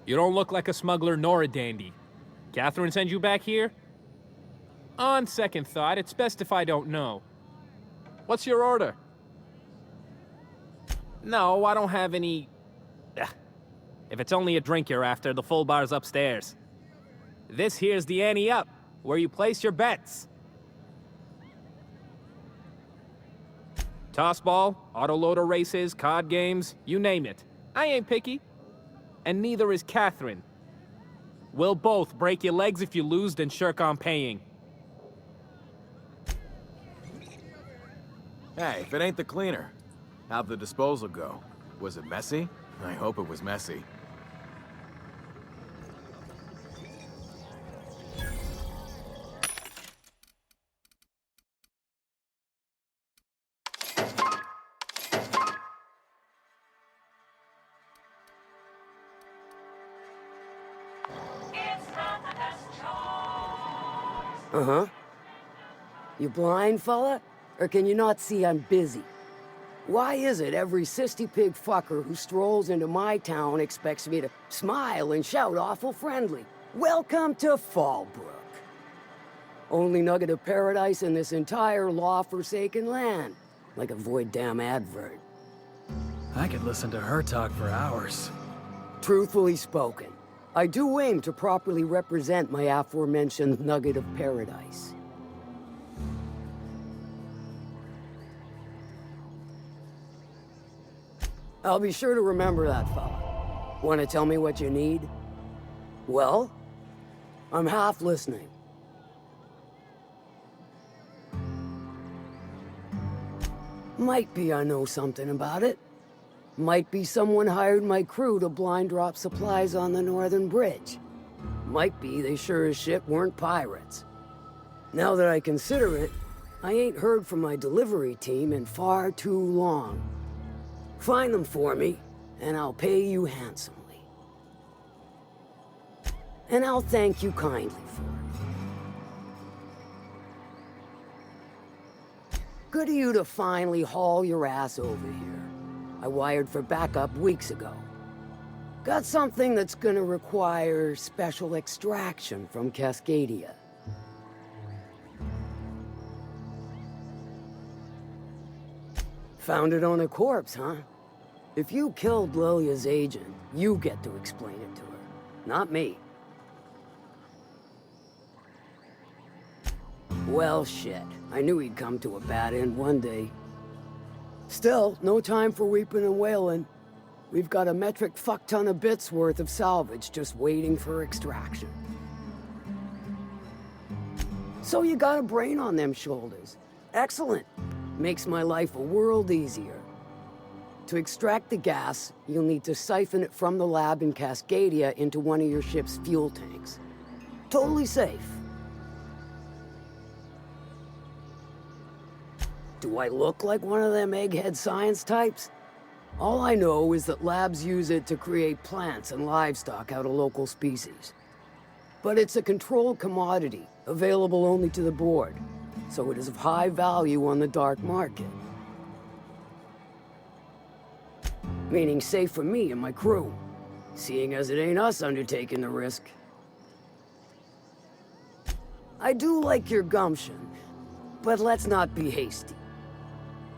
You don't look like a smuggler nor a dandy. Catherine sent you back here? On second thought, it's best if I don't know. What's your order? No, I don't have any... Ugh. If it's only a drink you're after, the full bar's upstairs. This here's the ante up, where you place your bets. Tossball, autoloader races, card games, you name it. I ain't picky. And neither is Catherine. We'll both break your legs if you lose, then shirk on paying. Hey, if it ain't the cleaner, how'd the disposal go? Was it messy? I hope it was messy. Uh-huh. You blind, fella? Or can you not see I'm busy? Why is it every sissy pig fucker who strolls into my town expects me to smile and shout awful friendly? Welcome to Fallbrook. Only nugget of paradise in this entire law-forsaken land. Like a void damn advert. I could listen to her talk for hours. Truthfully spoken, I do aim to properly represent my aforementioned nugget of paradise. I'll be sure to remember that, fella. Want to tell me what you need? Well, I'm half listening. Might be I know something about it. Might be someone hired my crew to blind drop supplies on the Northern Bridge. Might be they sure as shit weren't pirates. Now that I consider it, I ain't heard from my delivery team in far too long. Find them for me, and I'll pay you handsomely. And I'll thank you kindly for it. Good of you to finally haul your ass over here. I wired for backup weeks ago. Got something that's gonna require special extraction from Cascadia. Found it on a corpse, huh? If you killed Lilia's agent, you get to explain it to her, not me. Well, shit. I knew he'd come to a bad end one day. Still, no time for weeping and wailing. We've got a metric fuck-ton of bits worth of salvage just waiting for extraction. So you got a brain on them shoulders. Excellent. Makes my life a world easier. To extract the gas, you'll need to siphon it from the lab in Cascadia into one of your ship's fuel tanks. Totally safe. Do I look like one of them egghead science types? All I know is that labs use it to create plants and livestock out of local species. But it's a controlled commodity, available only to the board, so it is of high value on the dark market. Meaning safe for me and my crew, seeing as it ain't us undertaking the risk. I do like your gumption, but let's not be hasty.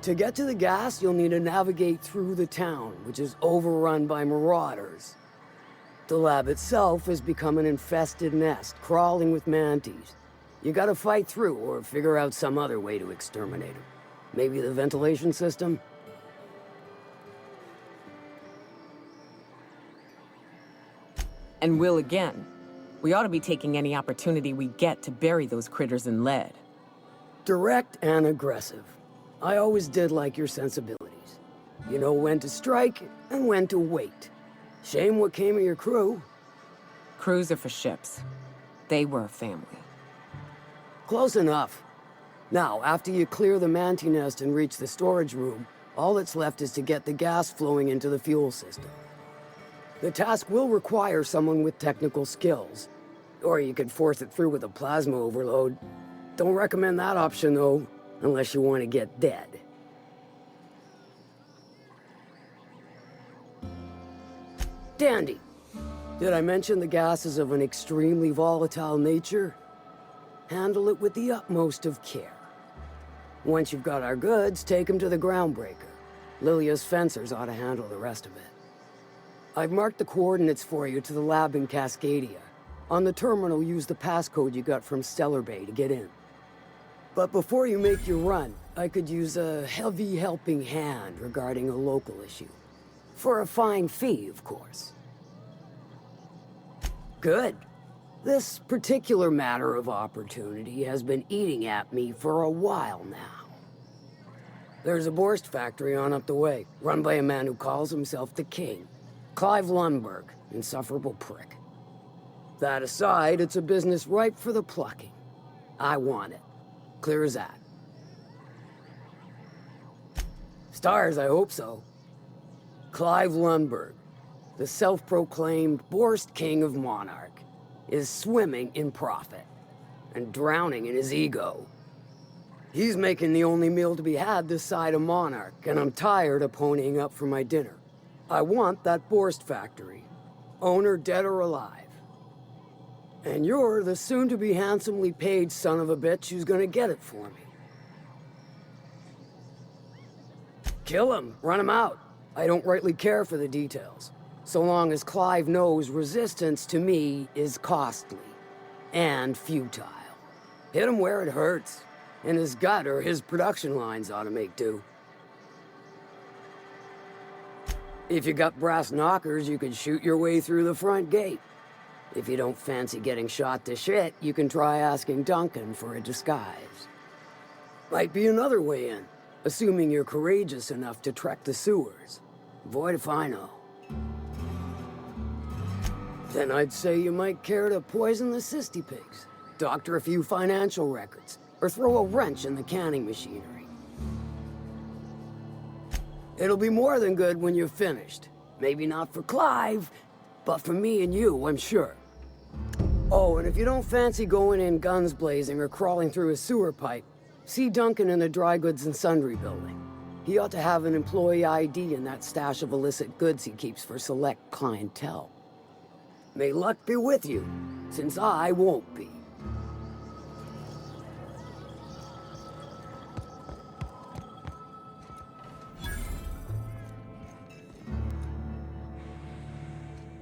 To get to the gas, you'll need to navigate through the town, which is overrun by marauders. The lab itself has become an infested nest, crawling with mantis. You gotta fight through or figure out some other way to exterminate them. Maybe the ventilation system? And will again. We ought to be taking any opportunity we get to bury those critters in lead. Direct and aggressive. I always did like your sensibilities. You know when to strike and when to wait. Shame what came of your crew. Crews are for ships. They were a family. Close enough. Now, after you clear the manti nest and reach the storage room, all that's left is to get the gas flowing into the fuel system. The task will require someone with technical skills. Or you could force it through with a plasma overload. Don't recommend that option, though, unless you want to get dead. Dandy. Did I mention the gas is of an extremely volatile nature? Handle it with the utmost of care. Once you've got our goods, take them to the groundbreaker. Lilia's fencers ought to handle the rest of it. I've marked the coordinates for you to the lab in Cascadia. On the terminal, use the passcode you got from Stellar Bay to get in. But before you make your run, I could use a heavy helping hand regarding a local issue. For a fine fee, of course. Good. This particular matter of opportunity has been eating at me for a while now. There's a Borst factory on up the way, run by a man who calls himself the King. Clive Lundberg, insufferable prick. That aside, it's a business ripe for the plucking. I want it. Clear as that. Stars, I hope so. Clive Lundberg, the self-proclaimed Borst King of Monarch, is swimming in profit and drowning in his ego. He's making the only meal to be had this side of Monarch, and I'm tired of ponying up for my dinner. I want that Borst factory, owner dead or alive. And you're the soon-to-be handsomely paid son of a bitch who's gonna get it for me. Kill him, run him out. I don't rightly care for the details, so long as Clive knows resistance to me is costly and futile. Hit him where it hurts, in his gut or his production lines ought to make do. If you got brass knockers, you can shoot your way through the front gate. If you don't fancy getting shot to shit, you can try asking Duncan for a disguise. Might be another way in, assuming you're courageous enough to trek the sewers. Void if I know. Then I'd say you might care to poison the cysty pigs, doctor a few financial records, or throw a wrench in the canning machinery. It'll be more than good when you're finished. Maybe not for Clive, but for me and you, I'm sure. Oh, and if you don't fancy going in guns blazing or crawling through a sewer pipe, see Duncan in the dry goods and sundry building. He ought to have an employee ID in that stash of illicit goods he keeps for select clientele. May luck be with you, since I won't be.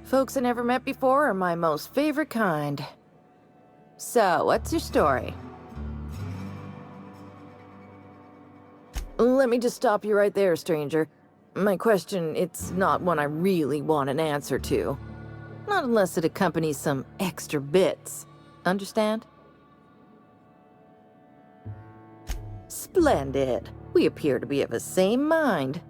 Folks I never met before are my most favorite kind. So, what's your story? Let me just stop you right there, stranger. My question, it's not one I really want an answer to. Not unless it accompanies some extra bits. Understand? Splendid. We appear to be of the same mind.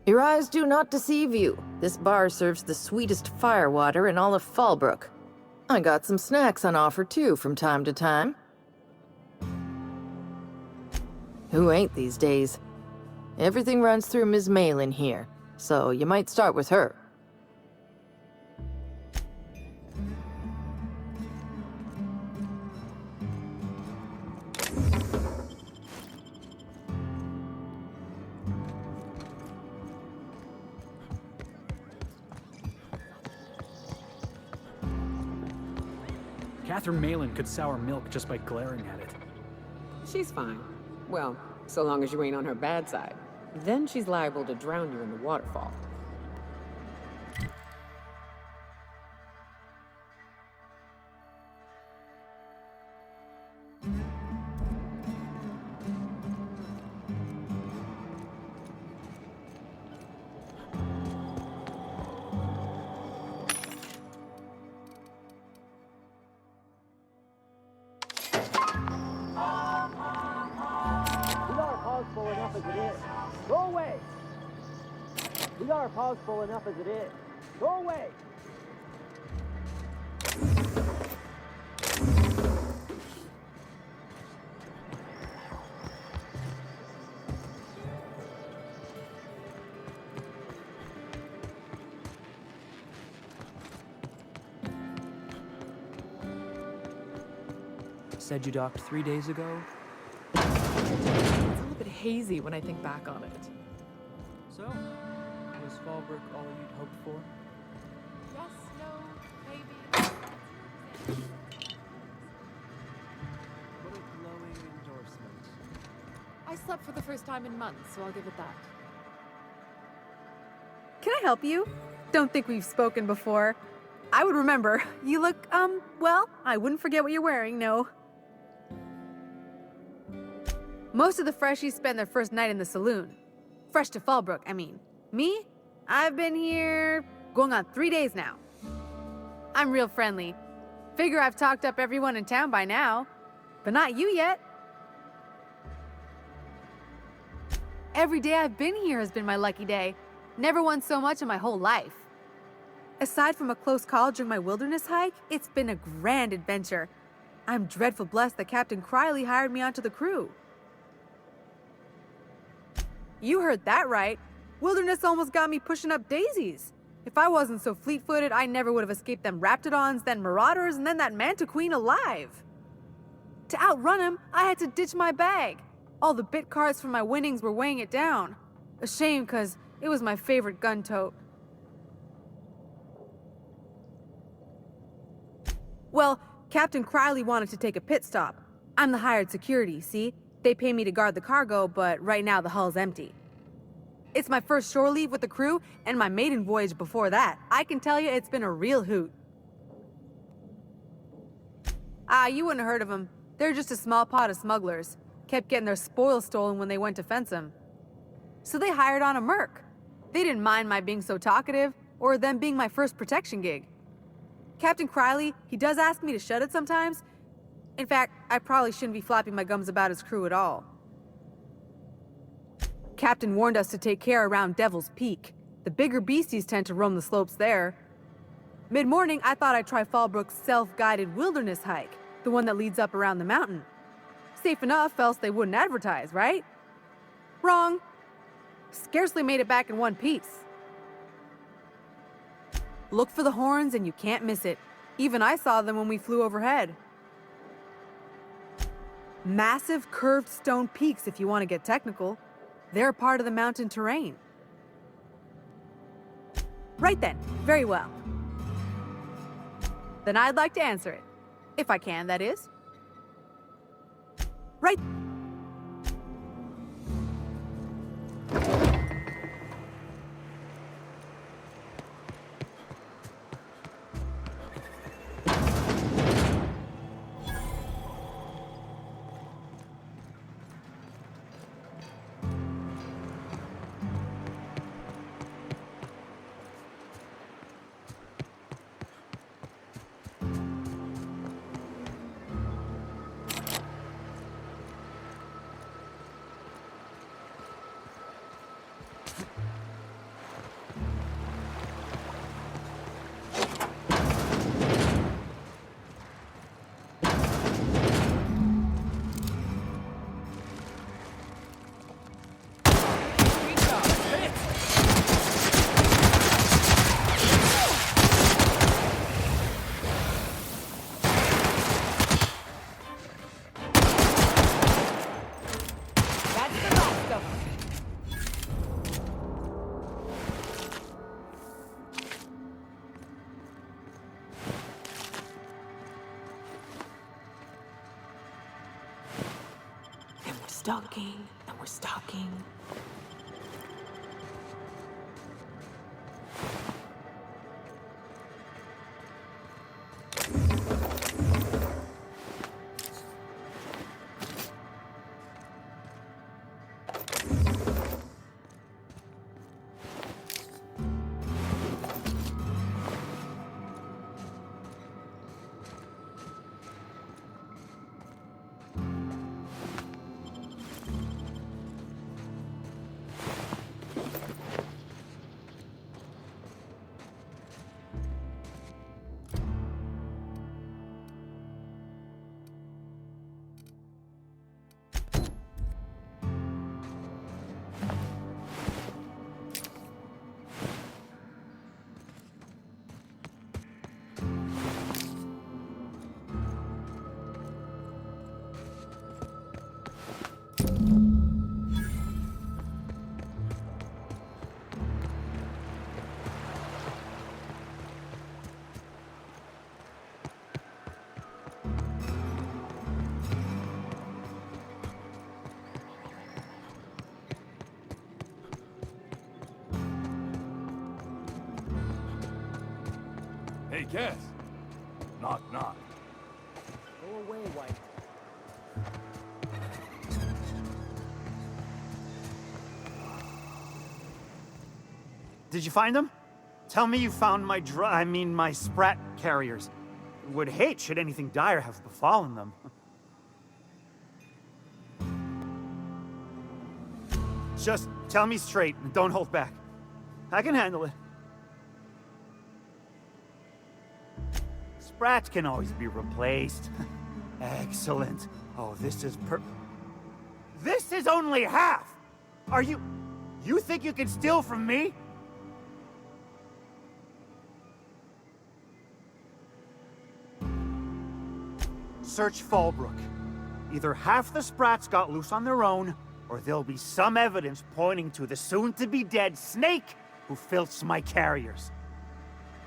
Your eyes do not deceive you. This bar serves the sweetest firewater in all of Fallbrook. I got some snacks on offer too from time to time. Who ain't these days? Everything runs through Ms. Malin here, so you might start with her. Catherine Malin could sour milk just by glaring at it. She's fine. Well, so long as you ain't on her bad side. Then she's liable to drown you in the waterfall. Full enough as it is. Go away! We got our paws full enough as it is. Go away! Said you docked 3 days ago? It's a bit hazy when I think back on it. So, was Fallbrook all you'd hoped for? slept for the first time in months, so I'll give it that. Can I help you? Don't think we've spoken before. I would remember. You look, well, I wouldn't forget what you're wearing, no. Most of the freshies spend their first night in the saloon. Fresh to Fallbrook, I mean. Me? I've been here going on 3 days now. I'm real friendly. Figure I've talked up everyone in town by now. But not you yet. Every day I've been here has been my lucky day. Never won so much in my whole life. Aside from a close call during my wilderness hike, it's been a grand adventure. I'm dreadful blessed that Captain Criley hired me onto the crew. You heard that right. Wilderness almost got me pushing up daisies. If I wasn't so fleet-footed, I never would have escaped them Raptidons, then Marauders, and then that Manta Queen alive. To outrun him, I had to ditch my bag. All the bit cards from my winnings were weighing it down. A shame, cause it was my favorite gun tote. Well, Captain Criley wanted to take a pit stop. I'm the hired security, see? They pay me to guard the cargo, but right now the hull's empty. It's my first shore leave with the crew, and my maiden voyage before that. I can tell you it's been a real hoot. You wouldn't have heard of them. They're just a small pot of smugglers. Kept getting their spoils stolen when they went to fence them. So they hired on a merc. They didn't mind my being so talkative, or them being my first protection gig. Captain Criley, he does ask me to shut it sometimes. In fact, I probably shouldn't be flapping my gums about his crew at all. Captain warned us to take care around Devil's Peak. The bigger beasties tend to roam the slopes there. Mid-morning, I thought I'd try Fallbrook's self-guided wilderness hike, the one that leads up around the mountain. Safe enough, else they wouldn't advertise, right? Wrong. Scarcely made it back in one piece. Look for the horns and you can't miss it. Even I saw them when we flew overhead. Massive curved stone peaks if you want to get technical. They're part of the mountain terrain. Right then, very well. Then I'd like to answer it. If I can, that is. Right. Stalking, and we're stalking. Hey, Cass. Knock, knock. Go away, White. Did you find them? Tell me you found my my sprat carriers. Would hate should anything dire have befallen them. Just tell me straight and don't hold back. I can handle it. Sprats can always be replaced. Excellent. Oh, this is This is only half! Are you... You think you can steal from me? Search Fallbrook. Either half the Sprats got loose on their own, or there'll be some evidence pointing to the soon-to-be-dead Snake who filched my carriers.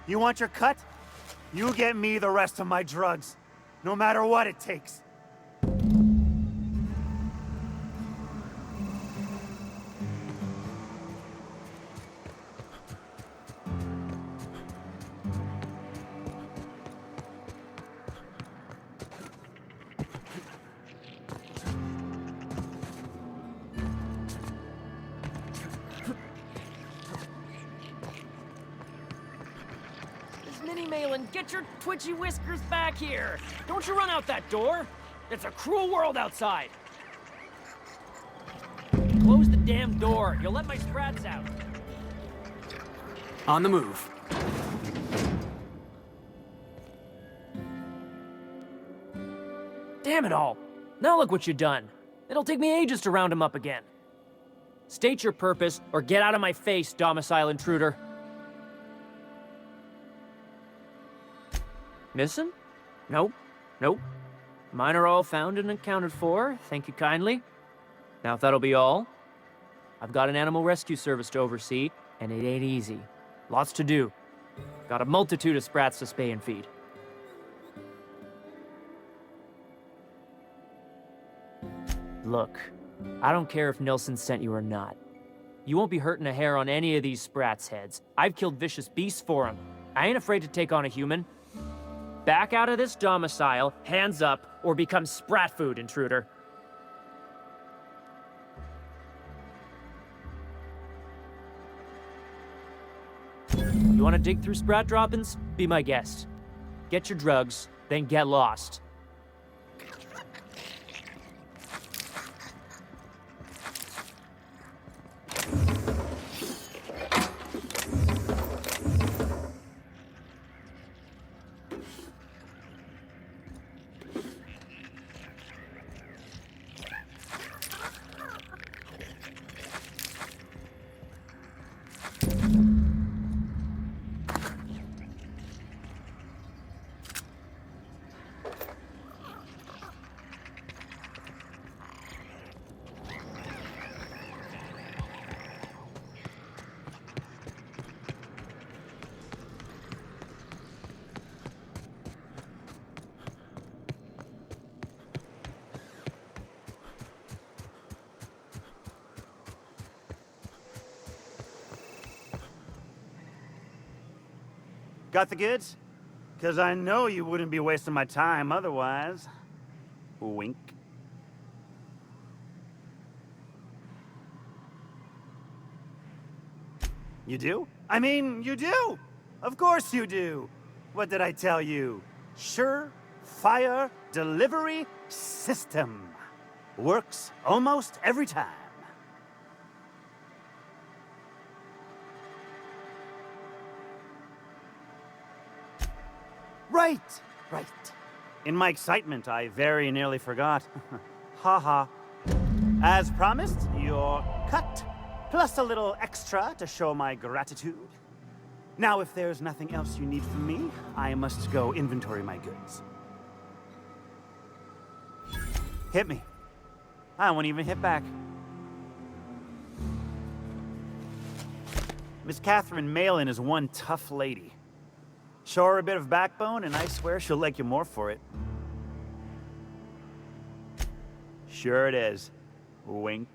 You want your cut? You get me the rest of my drugs, no matter what it takes. Get your twitchy whiskers back here! Don't you run out that door! It's a cruel world outside! Close the damn door! You'll let my sprats out! On the move. Damn it all! Now look what you've done! It'll take me ages to round him up again. State your purpose, or get out of my face, domicile intruder. Missing? Nope. Nope. Mine are all found and accounted for, thank you kindly. Now if that'll be all, I've got an animal rescue service to oversee, and it ain't easy. Lots to do. Got a multitude of sprats to spay and feed. Look, I don't care if Nilsson sent you or not. You won't be hurting a hair on any of these sprats' heads. I've killed vicious beasts for them. I ain't afraid to take on a human. Back out of this domicile, hands up, or become sprat food, intruder. You want to dig through sprat droppings? Be my guest. Get your drugs, then get lost. Got the goods? Because I know you wouldn't be wasting my time otherwise. Wink. You do? I mean, you do! Of course you do! What did I tell you? Sure-fire delivery system. Works almost every time. Right. In my excitement, I very nearly forgot. Haha. As promised, your cut, plus a little extra to show my gratitude. Now, if there's nothing else you need from me, I must go inventory my goods. Hit me. I won't even hit back. Miss Catherine Malin is one tough lady. Show her a bit of backbone, and I swear she'll like you more for it. Sure it is. Wink.